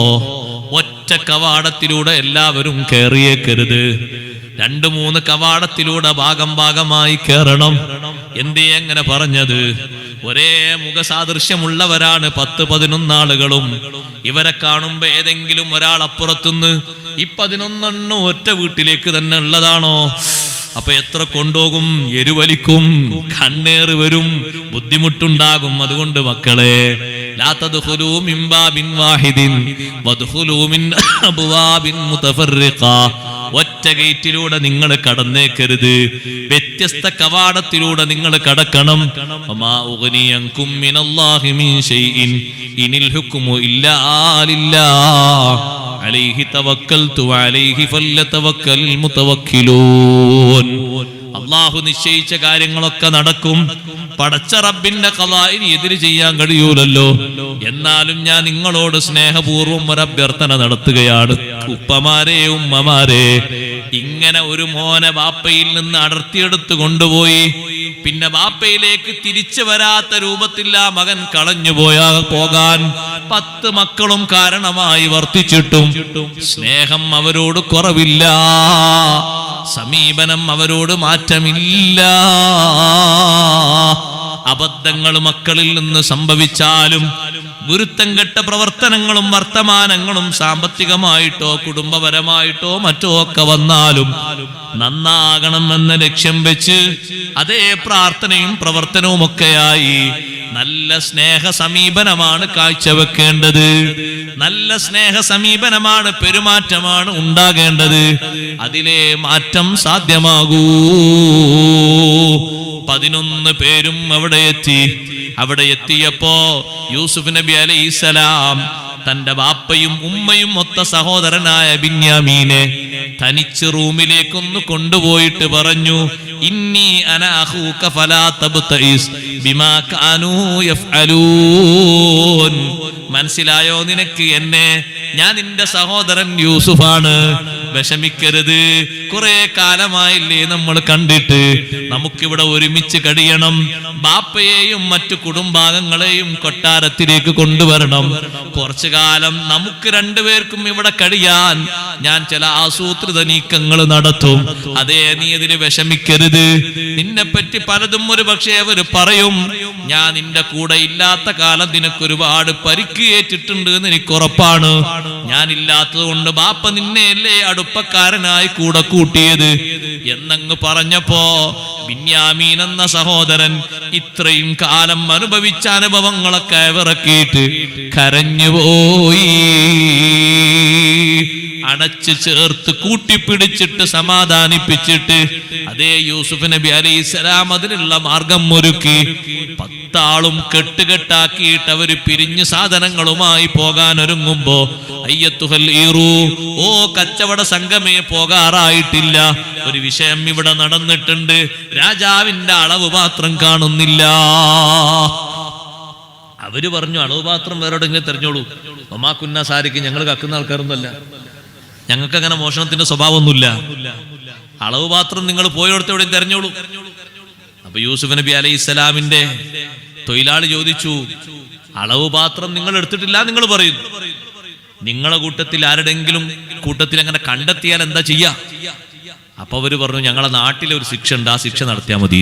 ഒറ്റ കവാടത്തിലൂടെ എല്ലാവരും കയറിയേക്കരുത്, 2-3 കവാടത്തിലൂടെ ഭാഗമായി കയറണം. എന്തേ അങ്ങനെ പറഞ്ഞത്? ഒരേ മുഖസാദൃശ്യമുള്ളവരാണ് 10-11 ആളുകളും. ഇവരെ കാണുമ്പോ ഏതെങ്കിലും ഒരാൾ അപ്പുറത്തുനിന്ന് ഈ 11 ഒറ്റ വീട്ടിലേക്ക് തന്നെ ഉള്ളതാണോ? അപ്പൊ എത്ര കൊണ്ടുപോകും? എരുവലിക്കും, കണ്ണേറ് വരും, ബുദ്ധിമുട്ടുണ്ടാകും. അതുകൊണ്ട് മക്കളെ, ലാ തദ്ഖുലൂ മിൻ ബാബിൻ വാഹിദിൻ വദ്ഖുലൂ മിൻ അബ്വാബിൻ മുതഫർരിഖാ. ഒറ്റ ഗേറ്റിലൂടെ നിങ്ങൾ കടന്നേക്കരുത്, വ്യത്യസ്ത കവാടത്തിലൂടെ നിങ്ങൾ കടക്കണം. വമാ ഉഗ്നിയൻകും മിനല്ലാഹി മിൻ ശൈഇൻ ഇനിൽ ഹുക്മു ഇല്ലാ ലില്ലാഹ് അലൈഹി തവക്കൽതു വഅലൈഹി ഫല്യതവക്കൽ മുതവക്കിലൂൻ. അല്ലാഹു നിശ്ചയിച്ച കാര്യങ്ങളൊക്കെ നടക്കും. പടച്ച റബ്ബിന്റെ ഖളാഇന് എതിര് ചെയ്യാൻ കഴിയൂലല്ലോ. എന്നാലും ഞാൻ നിങ്ങളോട് സ്നേഹപൂർവ്വം ഒരു അഭ്യർത്ഥന നടത്തുകയാണ്. ഉപ്പമാരെ, ഉമ്മമാരെ, ഇങ്ങനെ ഒരു മോനെ ബാപ്പയിൽ നിന്ന് അടർത്തിയെടുത്ത് കൊണ്ടുപോയി പിന്നെ ബാപ്പയിലേക്ക് തിരിച്ചു വരാത്ത രൂപത്തിൽ ആ മകൻ കളഞ്ഞു പോകാൻ 10 മക്കളും കാരണമായി വർത്തിച്ചിട്ടും സ്നേഹം അവരോട് കുറവില്ല, സമീപനം അവരോട് മാറ്റമില്ല. അബദ്ധങ്ങൾ മക്കളിൽ നിന്ന് സംഭവിച്ചാലും, ഗുരുത്തം കെട്ട പ്രവർത്തനങ്ങളും വർത്തമാനങ്ങളും സാമ്പത്തികമായിട്ടോ കുടുംബപരമായിട്ടോ മറ്റോ ഒക്കെ വന്നാലും നന്നാകണം എന്ന ലക്ഷ്യം വെച്ച് അതേ പ്രാർത്ഥനയും പ്രവർത്തനവും ഒക്കെയായി നല്ല സ്നേഹ സമീപനമാണ് കാഴ്ചവെക്കേണ്ടത്. നല്ല സ്നേഹ സമീപനമാണ്, പെരുമാറ്റമാണ് ഉണ്ടാകേണ്ടത്. അതിലെ മാറ്റം സാധ്യമാകൂ. 11 പേരും അവിടെ എത്തി. അവിടെ എത്തിയപ്പോ യൂസുഫ് നബി അലൈഹിസ്സലാം തന്റെ ബാപ്പയും ഉമ്മയും ഒത്ത സഹോദരനായ ബിന്യാമീനെ തനിച്ച് റൂമിലേക്കൊന്ന് കൊണ്ടുപോയിട്ട് പറഞ്ഞു, ഇന്നി അന അഖൂക ഫലാ തബ്തഇസ് ബിമാ കാനൂ യഫ്അലൂൻ. മനസ്സിലായോ നിനക്ക് എന്നെ? ഞാൻ നിന്റെ സഹോദരൻ യൂസുഫാണ്, വിഷമിക്കരുത്. കുറെ കാലമായില്ലേ നമ്മൾ കണ്ടിട്ട്, നമുക്കിവിടെ ഒരുമിച്ച് കഴിയണം. ബാപ്പയെയും മറ്റു കുടുംബാംഗങ്ങളെയും കൊട്ടാരത്തിലേക്ക് കൊണ്ടുവരണം. കുറച്ചു കാലം നമുക്ക് രണ്ടുപേർക്കും ഇവിടെ കഴിയാൻ ഞാൻ ചില ആസൂത്രിത നീക്കങ്ങൾ നടത്തും. അതേ, നീ അതിന് വിഷമിക്കരുത്. നിന്നെപ്പറ്റി പലതും ഒരു പക്ഷേ അവർ പറയും. ഞാൻ നിന്റെ കൂടെ ഇല്ലാത്ത കാലം നിനക്കൊരുപാട് പരിക്ക് ഏറ്റിട്ടുണ്ട് എന്ന് എനിക്ക് ഉറപ്പാണ്. ഞാനില്ലാത്തത് കൊണ്ട് ബാപ്പ നിന്നെയല്ലേ അടുപ്പക്കാരനായി കൂടെ കൂട്ടിയത് എന്നങ്ങ് പറഞ്ഞപ്പോ ബിന്യാമീൻ എന്ന സഹോദരൻ ഇത്രയും കാലം അനുഭവിച്ച അനുഭവങ്ങളൊക്കെ വിറക്കിയിട്ട് കരഞ്ഞുപോയി. അടച്ചു ചേർത്ത് കൂട്ടിപ്പിടിച്ചിട്ട് സമാധാനിപ്പിച്ചിട്ട് അതേ യൂസുഫ് നബി അലൈഹിസ്സലാം അതിനുള്ള മാർഗം ഒരുക്കി. 10 ആളും കെട്ടുകെട്ടാക്കിയിട്ട് അവര് പിരിഞ്ഞു സാധനങ്ങളുമായി പോകാൻ ഒരുങ്ങുമ്പോ അയ്യത്തുഹൽ ഈറു, ഓ കച്ചവട സംഘമേ, പോകാറായിട്ടില്ല. ഒരു വിഷയം ഇവിടെ നടന്നിട്ടുണ്ട്. രാജാവിന്റെ അളവ് പാത്രം കാണുന്നില്ല. അവര് പറഞ്ഞു, അളവ് പാത്രം വേറെവിടെങ്കിലും തെരഞ്ഞോളൂ. ഒമാക്കുന്ന സാരിക്ക് ഞങ്ങൾ കക്കുന്ന ആൾക്കാരൊന്നുമല്ല, ഞങ്ങൾക്ക് അങ്ങനെ മോഷണത്തിന്റെ സ്വഭാവമൊന്നുമില്ല. അളവ് പാത്രം നിങ്ങൾ പോയോടത്ത് എവിടെയും തെരഞ്ഞോളൂ. അപ്പൊ യൂസുഫ് നബി അലൈഹിസ്സലാമിന്റെ തൊഴിലാളി ചോദിച്ചു, അളവ് പാത്രം നിങ്ങൾ എടുത്തിട്ടില്ല നിങ്ങൾ പറയുന്നു, നിങ്ങളെ കൂട്ടത്തിൽ ആരുടെങ്കിലും കൂട്ടത്തിൽ അങ്ങനെ കണ്ടെത്തിയാൽ എന്താ ചെയ്യാ? അപ്പൊ അവര് പറഞ്ഞു, ഞങ്ങളെ നാട്ടിലെ ഒരു ശിക്ഷ ഉണ്ട്, ആ ശിക്ഷ നടത്തിയാൽ മതി.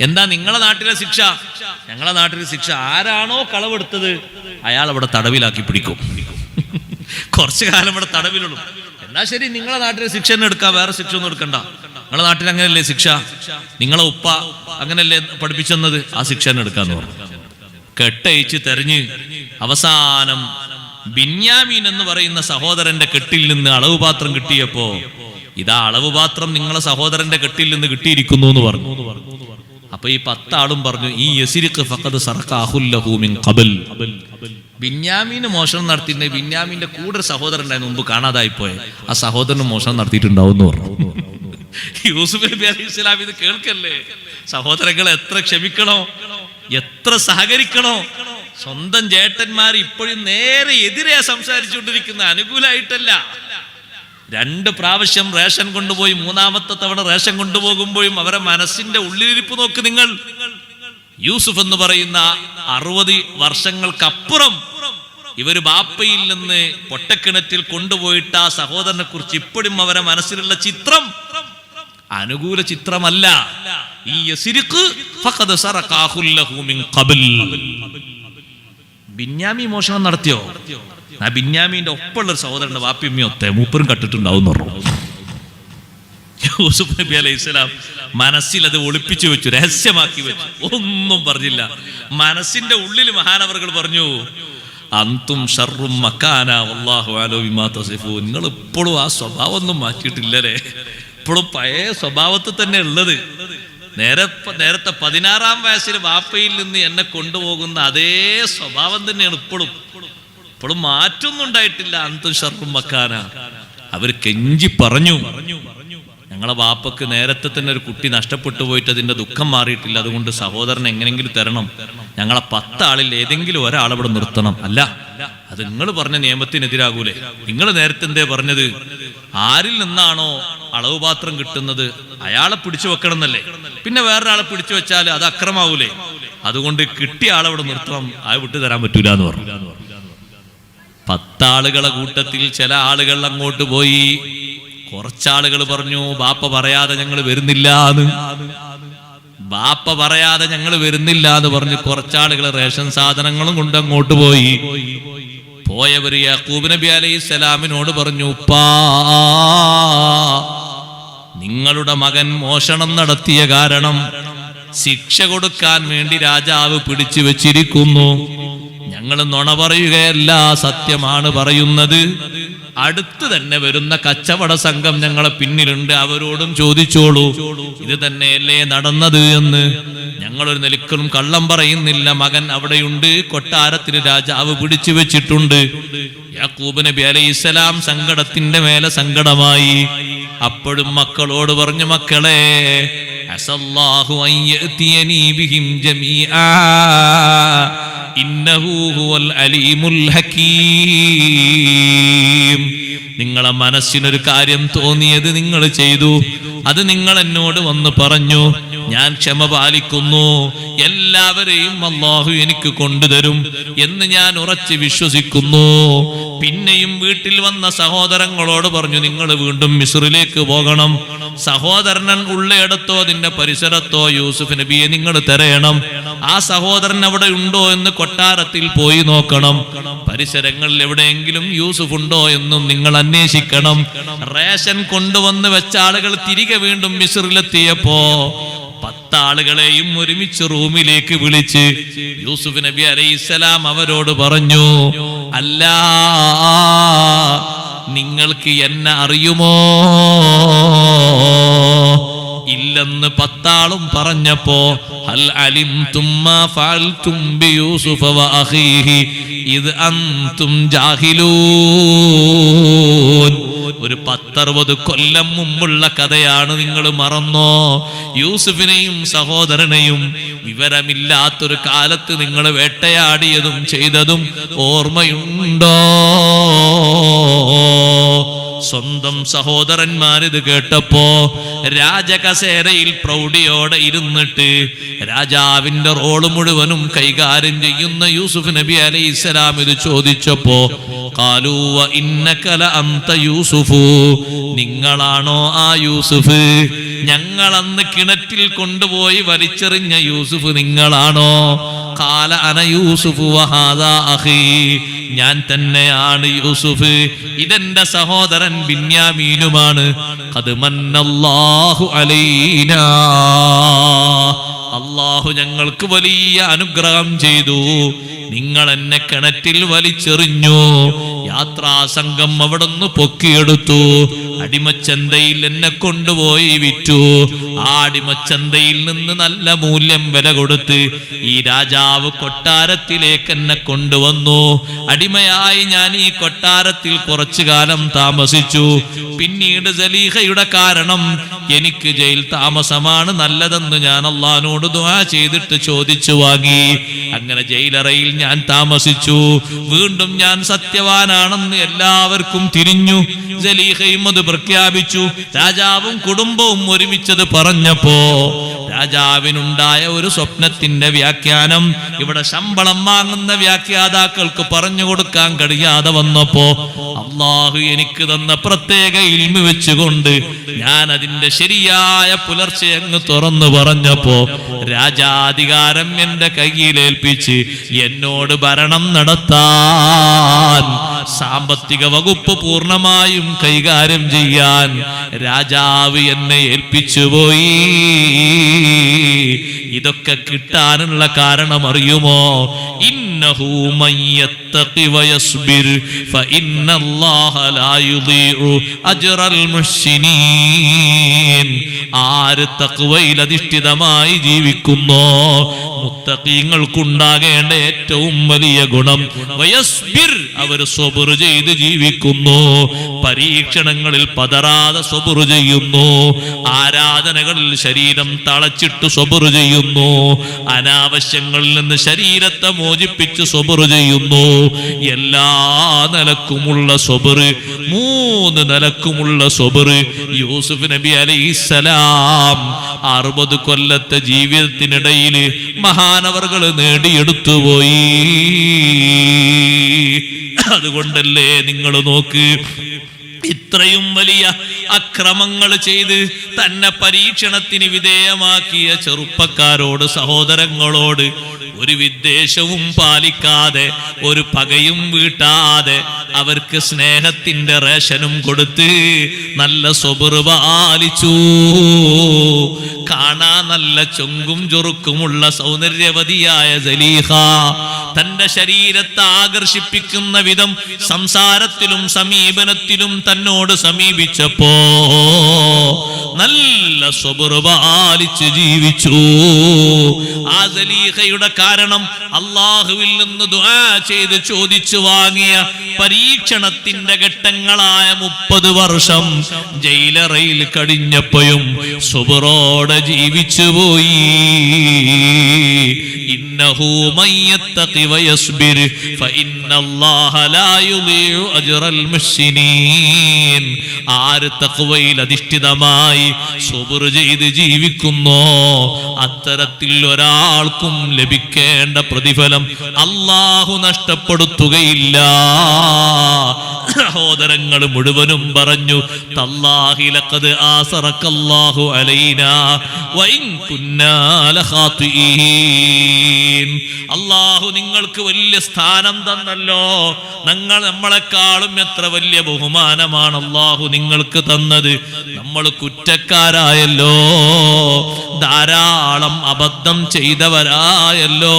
എന്താ നിങ്ങളെ നാട്ടിലെ ശിക്ഷ? ഞങ്ങളെ നാട്ടിലെ ശിക്ഷ, ആരാണോ കളവെടുത്തത് അയാൾ അവിടെ തടവിലാക്കി പിടിക്കും. കുറച്ചു കാലം ഇവിടെ തടവിലുള്ളൂ. എന്നാ ശരി, നിങ്ങളെ നാട്ടിലെ ശിക്ഷ തന്നെ എടുക്കാം, വേറെ ശിക്ഷ ഒന്നും എടുക്കണ്ട. നിങ്ങളെ നാട്ടിൽ അങ്ങനെയല്ലേ ശിക്ഷ, നിങ്ങളെ ഉപ്പ അങ്ങനെയല്ലേ പഠിപ്പിച്ചെന്നത്, ആ ശിക്ഷ തന്നെ എടുക്കാന്ന് പറഞ്ഞു. കെട്ടയച്ച് തെരഞ്ഞ് അവസാനം ബിന്യാമീൻ എന്ന് പറയുന്ന സഹോദരന്റെ കെട്ടിൽ നിന്ന് അളവ് പാത്രം കിട്ടിയപ്പോ, ഇതാ അളവ് പാത്രം നിങ്ങളെ സഹോദരന്റെ കെട്ടിൽ നിന്ന് കിട്ടിയിരിക്കുന്നു എന്ന് പറഞ്ഞു. അപ്പൊ ഈ 10 ആളും പറഞ്ഞു, ഈ യസിരിഖ് ഫഖദ് സറഖ അഖുൽ ലഹു മിൻ ഖബൽ. ബിന്യാമീന് മോഷണം നടത്തിയിട്ട് ബിന്യാമീന്റെ കൂടെ ഒരു സഹോദരൻ ഉണ്ടായിരുന്നു, മുമ്പ് കാണാതായി പോയെ, ആ സഹോദരന് മോഷണം നടത്തിയിട്ടുണ്ടാവും എന്ന് പറഞ്ഞു. യൂസുഫ് നബി അലൈഹിസ്സലാം ഇത് കേൾക്കല്ലേ? സഹോദരങ്ങളെ എത്ര ക്ഷമിക്കണോ, എത്ര സഹകരിക്കണോ? സ്വന്തം ചേട്ടന്മാർ ഇപ്പോഴും നേരെ എതിരെ സംസാരിച്ചുകൊണ്ടിരിക്കുന്ന, അനുകൂലമായിട്ടല്ല. 2 പ്രാവശ്യം റേഷൻ കൊണ്ടുപോയി, 3ാമത്തെ തവണ റേഷൻ കൊണ്ടുപോകുമ്പോഴും അവരെ മനസ്സിന്റെ ഉള്ളിലിരിപ്പ് നോക്ക് നിങ്ങൾ. യൂസുഫ് എന്ന് പറയുന്ന 60 വർഷങ്ങൾക്കപ്പുറം ഇവര് ബാപ്പയിൽ നിന്ന് പൊട്ടക്കിണറ്റിൽ കൊണ്ടുപോയിട്ട് ആ സഹോദരനെ കുറിച്ച് ഇപ്പോഴും അവരെ മനസ്സിലുള്ള ചിത്രം അനുകൂല ചിത്രമല്ല. ഈ യസിരിഖ് ഫഖദ് സറഖ അഖുൽ ലഹു മിൻ ഖബൽ. ബിന്യാമീൻ മോഷണം നടത്തിയോ? ആ ബിന്യാമീന്റെ ഒപ്പമുള്ള ഒരു സഹോദരന്റെ വാപ്പിയമ്മയൊത്തെ മൂപ്പരും കട്ടിട്ടുണ്ടാവും എന്ന് പറഞ്ഞു. യൂസുഫ് നബി അലൈഹിസ്സലാം മനസ്സിൽ അത് ഒളിപ്പിച്ചു വെച്ചു, രഹസ്യമാക്കി വെച്ചു, ഒന്നും പറഞ്ഞില്ല. മനസ്സിന്റെ ഉള്ളിൽ മഹാനവറുകൾ പറഞ്ഞു, അന്തും ഷർറും മക്കാന വല്ലാഹു അലം ബിമാ തസിഫൂൻ. നിങ്ങൾ ഇപ്പോഴും ആ സ്വഭാവം ഒന്നും മാറ്റിയിട്ടില്ലല്ലേ, ഇപ്പോഴും പഴയ സ്വഭാവത്തിൽ തന്നെ ഉള്ളത്. നേരത്തെ 16ാം വയസ്സിൽ വാപ്പയിൽ നിന്ന് എന്നെ കൊണ്ടുപോകുന്ന അതേ സ്വഭാവം തന്നെയാണ് ഇപ്പോഴും മാറ്റൊന്നും ഉണ്ടായിട്ടില്ല. അന്തും ഷർറും മക്കാന. അവർ കെഞ്ചി പറഞ്ഞു, ഞങ്ങളെ വാപ്പക്ക് നേരത്തെ തന്നെ ഒരു കുട്ടി നഷ്ടപ്പെട്ടു പോയിട്ട് അതിന്റെ ദുഃഖം മാറിയിട്ടില്ല, അതുകൊണ്ട് സഹോദരൻ എങ്ങനെങ്കിലും തരണം, ഞങ്ങളെ 10 ആളിൽ ഏതെങ്കിലും ഒരാളവിടെ നിർത്തണം. അല്ല, അത് നിങ്ങൾ പറഞ്ഞ നിയമത്തിനെതിരാകൂലേ? നിങ്ങൾ നേരത്തെ എന്തേ പറഞ്ഞത്? ആരിൽ നിന്നാണോ അളവ് പാത്രം കിട്ടുന്നത് അയാളെ പിടിച്ചു വെക്കണം എന്നല്ലേ? പിന്നെ വേറൊരാളെ പിടിച്ചു വെച്ചാൽ അത് അക്രമാവൂലേ? അതുകൊണ്ട് കിട്ടിയ ആളവിടെ നിർത്തണം, ആ വിട്ടു തരാൻ പറ്റൂല എന്ന് പറഞ്ഞു. 10 ആളുകളെ കൂട്ടത്തിൽ ചില ആളുകൾ അങ്ങോട്ട് പോയി. കുറച്ചാളുകൾ പറഞ്ഞു, ബാപ്പ പറയാതെ ഞങ്ങൾ വരുന്നില്ല എന്ന്. ബാപ്പ പറയാതെ ഞങ്ങൾ വരുന്നില്ല എന്ന് പറഞ്ഞ് കുറച്ചാളുകൾ റേഷൻ സാധനങ്ങളും കൊണ്ട് അങ്ങോട്ട് പോയി. പോയവര് യാക്കൂബ് നബി അലൈഹിസ്സലാമിനോട് പറഞ്ഞു, ഉപ്പാ, നിങ്ങളുടെ മകൻ മോഷണം നടത്തിയ കാരണം ശിക്ഷ കൊടുക്കാൻ വേണ്ടി രാജാവ് പിടിച്ചു വെച്ചിരിക്കുന്നു. ഞങ്ങൾ നുണ പറയുകയല്ല, സത്യമാണ് പറയുന്നത്. അടുത്ത് തന്നെ വരുന്ന കച്ചവട സംഘം ഞങ്ങളെ പിന്നിലുണ്ട്, അവരോടും ചോദിച്ചോളൂ ഇത് തന്നെയല്ലേ നടന്നത് എന്ന്. ഞങ്ങളൊരു നിലക്കും കള്ളം പറയുന്നില്ല. മകൻ അവിടെയുണ്ട്, കൊട്ടാരത്തിന് രാജാവ് പിടിച്ചു വെച്ചിട്ടുണ്ട്. യാക്കൂബ് നബി അലൈഹിസ്സലാം സങ്കടത്തിന്റെ മേലെ സങ്കടമായി. അപ്പോഴും മക്കളോട് പറഞ്ഞു, മക്കളെ അസല്ലാഹു അൻ യഅതിയനി ബിഹിം ജമീആ ഇന്നഹു ഹുവൽ അലീമുൽ ഹകീം. നിങ്ങളെ മനസ്സിനൊരു കാര്യം തോന്നിയത് നിങ്ങൾ ചെയ്തു, അത് നിങ്ങൾ എന്നോട് വന്ന് പറഞ്ഞു, ഞാൻ ക്ഷമ പാലിക്കുന്നു. എല്ലാവരെയും അല്ലാഹു എനിക്ക് കൊണ്ടുതരും എന്ന് ഞാൻ ഉറച്ചു വിശ്വസിക്കുന്നു. പിന്നെയും വീട്ടിൽ വന്ന സഹോദരങ്ങളോട് പറഞ്ഞു, നിങ്ങൾ വീണ്ടും മിസ്റിലേക്ക് പോകണം. സഹോദരൻ ഉള്ളയിടത്തോ അതിന്റെ പരിസരത്തോ യൂസുഫ് നബിയെ നിങ്ങൾ തിരയണം. ആ സഹോദരൻ അവിടെ ഉണ്ടോ എന്ന് കൊട്ടാരത്തിൽ പോയി നോക്കണം. പരിസരങ്ങളിൽ എവിടെയെങ്കിലും യൂസുഫ് ഉണ്ടോ എന്നും നിങ്ങൾ അന്വേഷിക്കണം. റേഷൻ കൊണ്ടുവന്ന് വെച്ച ആളുകൾ തിരികെ വീണ്ടും മിസ്റിലെത്തിയപ്പോ 10 ആളുകളെയും ഒരുമിച്ച് റൂമിലേക്ക് വിളിച്ച് യൂസുഫ് നബി അലൈഹിസ്സലാം അവരോട് പറഞ്ഞു, അല്ല, നിങ്ങൾക്ക് എന്നെ അറിയുമോ? ഇല്ലെന്ന് 10 ആളും പറഞ്ഞപ്പോ ഹൽ അലിംതും മാ ഫഅൽതും ബിയൂസുഫ വ അഖീഹി ഇദ് അൻതും ജാഹിലൂൻ. ഒരു 10-60 കൊല്ലം മുമ്പുള്ള കഥയാണ്, നിങ്ങൾ മറന്നോ? യൂസുഫിനെയും സഹോദരനെയും വിവരമില്ലാത്തൊരു കാലത്ത് നിങ്ങൾ വേട്ടയാടിയതും ചെയ്തതും ഓർമ്മയുണ്ടോ? സ്വന്തം സഹോദരന്മാരിത് കേട്ടപ്പോ രാജകസേരയിൽ പ്രൗഢിയോടെ ഇരുന്നിട്ട് രാജാവിന്റെ റോള് മുഴുവനും കൈകാര്യം ചെയ്യുന്ന യൂസുഫ് നബി അലൈഹിസ്സലാം ഇത് ചോദിച്ചപ്പോ ഖാലൂ വ ഇന്നക ലഅന്ത യൂസുഫു, നിങ്ങളാണോ ആ യൂസുഫ്? ഞങ്ങൾ അന്ന് കിണറ്റിൽ കൊണ്ടുപോയി വലിച്ചെറിഞ്ഞ യൂസുഫ് നിങ്ങളാണോ? ഖാല അന യൂസുഫു വഹാദാ അഖീ, ഞാൻ തന്നെയാണ് യൂസുഫ്, ഇതെന്റെ സഹോദരൻ ബിന്യാമീനുമാണ്. ഖദ് മന്നല്ലാഹു അലൈനാ, അല്ലാഹു ഞങ്ങൾക്ക് വലിയ അനുഗ്രഹം ചെയ്തു. നിങ്ങൾ എന്നെ കിണറ്റിൽ വലിച്ചെറിഞ്ഞു, യാത്രാ സംഘം അവിടുന്ന് പൊക്കിയെടുത്തു, അടിമച്ചന്തയിൽ എന്നെ കൊണ്ടുപോയി വിറ്റു. ആ അടിമച്ചന്തയിൽ നിന്ന് നല്ല മൂല്യം വില കൊടുത്ത് ഈ രാജാവ് കൊട്ടാരത്തിലേക്ക് എന്നെ കൊണ്ടുവന്നു. അടിമയായി ഞാൻ ഈ കൊട്ടാരത്തിൽ കുറച്ചു കാലം താമസിച്ചു. പിന്നീട് സലീഹയുടെ കാരണം എനിക്ക് ജയിൽ താമസമാണ് നല്ലതെന്ന് ഞാൻ അള്ളാഹിനോട് ദുആ ചെയ്തിട്ട് ചോദിച്ചു വാങ്ങി. അങ്ങനെ ജയിലറയിൽ ഞാൻ താമസിച്ചു. വീണ്ടും ഞാൻ സത്യവാനാണെന്ന് എല്ലാവർക്കും തിരിഞ്ഞു. സലീഹയും അത് പ്രഖ്യാപിച്ചു. രാജാവും കുടുംബവും ഒരുമിച്ചത് പറഞ്ഞപ്പോ രാജാവിനുണ്ടായ ഒരു സ്വപ്നത്തിന്റെ വ്യാഖ്യാനം ഇവിടെ ശമ്പളം വാങ്ങുന്ന വ്യാഖ്യാതാക്കൾക്ക് പറഞ്ഞു കൊടുക്കാൻ കഴിയാതെ വന്നപ്പോ അള്ളാഹു എനിക്ക് തന്ന പ്രത്യേക ഇൽമു വെച്ചുകൊണ്ട് ഞാൻ അതിന്റെ ശരിയായ പുലർച്ചെ അങ്ങ് തുറന്നു പറഞ്ഞപ്പോ രാജാധികാരം എന്റെ കയ്യിലേൽപ്പിച്ച് എന്നോട് ഭരണം നടത്താൻ, സാമ്പത്തിക വകുപ്പ് പൂർണ്ണമായും കൈകാര്യം ചെയ്യാൻ രാജാവ് എന്നെ ഏൽപ്പിച്ചുപോയി. ഇതൊക്കെ കിട്ടാനുള്ള കാരണം അറിയുമോ? ഇന്നഹു മയ്യത്തഖി വയസ്ബിർ ഫഇന്നല്ലാഹ ലാ യുദീഉ അജ്റൽ മുഹ്സിനീൻ. ആര് തഖ്വയിൽ അധിഷ്ഠിതമായി ജീവിക്കുന്നോ, മുത്തഖീങ്ങൾക്കുണ്ടാകേണ്ട ഏറ്റവും വലിയ ഗുണം വയസ്ബിർ, അവർ സ്വബർ ചെയ്ത് ജീവിക്കുന്നു, പരീക്ഷണങ്ങളിൽ പതറാതെ സ്വബർ ചെയ്യുന്നു, ആരാധനകളിൽ ശരീരം തളച്ചിട്ട് സ്വബർ ചെയ്യുന്നു, അനാവശ്യങ്ങളിൽ നിന്ന് ശരീരത്തെ മോചിപ്പിച്ച് സ്വബർ ചെയ്യുന്നു. എല്ലാ നിലക്കുമുള്ള സ്വബർ, 3 നിലക്കുമുള്ള സ്വബർ യൂസുഫ് നബി അലൈഹിസ്സലാം 60 കൊല്ലത്തെ ജീവിതത്തിനിടയിൽ മഹാനവർകൾ നേടിയെടുത്തു പോയി. അതുകൊണ്ടല്ലേ നിങ്ങൾ നോക്ക്, ഇത്രയും വലിയ അക്രമങ്ങൾ ചെയ്ത് തന്നെ പരീക്ഷണത്തിന് വിധേയമാക്കിയ ചെറുപ്പക്കാരോട്, സഹോദരങ്ങളോട് ഒരു വിദ്വേഷവും പാലിക്കാതെ, ഒരു പകയും വീട്ടാതെ, അവർക്ക് സ്നേഹത്തിന്റെ റേഷനും കൊടുത്ത് നല്ല സ്വബർ പാലിച്ചു. കാണാൻ നല്ല ചൊങ്കും ചൊറുക്കുമുള്ള സൗന്ദര്യവതിയായ സലീഹ തന്റെ ശരീരത്തെ ആകർഷിപ്പിക്കുന്ന വിധം സംസാരത്തിലും സമീപനത്തിലും തന്നോട് സമീപിച്ചപ്പോ നല്ല സ്വബർ പാലിച്ച് ജീവിച്ചു. ആ സലീഹയുടെ കാരണം അല്ലാഹുവിൽ നിന്ന് ദുആ ചെയ്ത് ചോദിച്ചു വാങ്ങിയ പരീക്ഷണത്തിന്റെ ഘട്ടങ്ങളായ 30 വർഷം ജയിലറയിൽ കഴിഞ്ഞപ്പോഴും സ്വബറോടെ ജീവിച്ചു പോയി. ഇന്നഹു മയ്യത്തഖി വയസ്ബിർ ഫഇന്നല്ലാഹ ലാ യുളീഉ അജ്റൽ മുഹ്സിനീൻ. ആര് തഖ്വയിൽ അധിഷ്ഠിതമായി സ്വബർ ചെയ്ത് ജീവിക്കുന്നോ അത്തരത്തിൽ ഒരാൾക്കും ലഭിക്കേണ്ട പ്രതിഫലം അല്ലാഹു നഷ്ടപ്പെടുത്തുകയില്ല. സഹോദരങ്ങൾ മുഴുവനും പറഞ്ഞു, തല്ലാഹി ലഖദ് ആസറക്കല്ലാഹു അലൈനാ വഇൻ കുന്നാ ലഖാതിഈൻ. അല്ലാഹു നിങ്ങൾക്ക് വലിയ സ്ഥാനം തന്നല്ലോ, നമ്മളെക്കാളും എത്ര വലിയ ബഹുമാനമാണ് അല്ലാഹു നിങ്ങൾക്ക് തന്നത്. നമ്മൾ കുറ്റക്കാരായല്ലോ, ധാരാളം അബദ്ധം ചെയ്തവരായല്ലോ.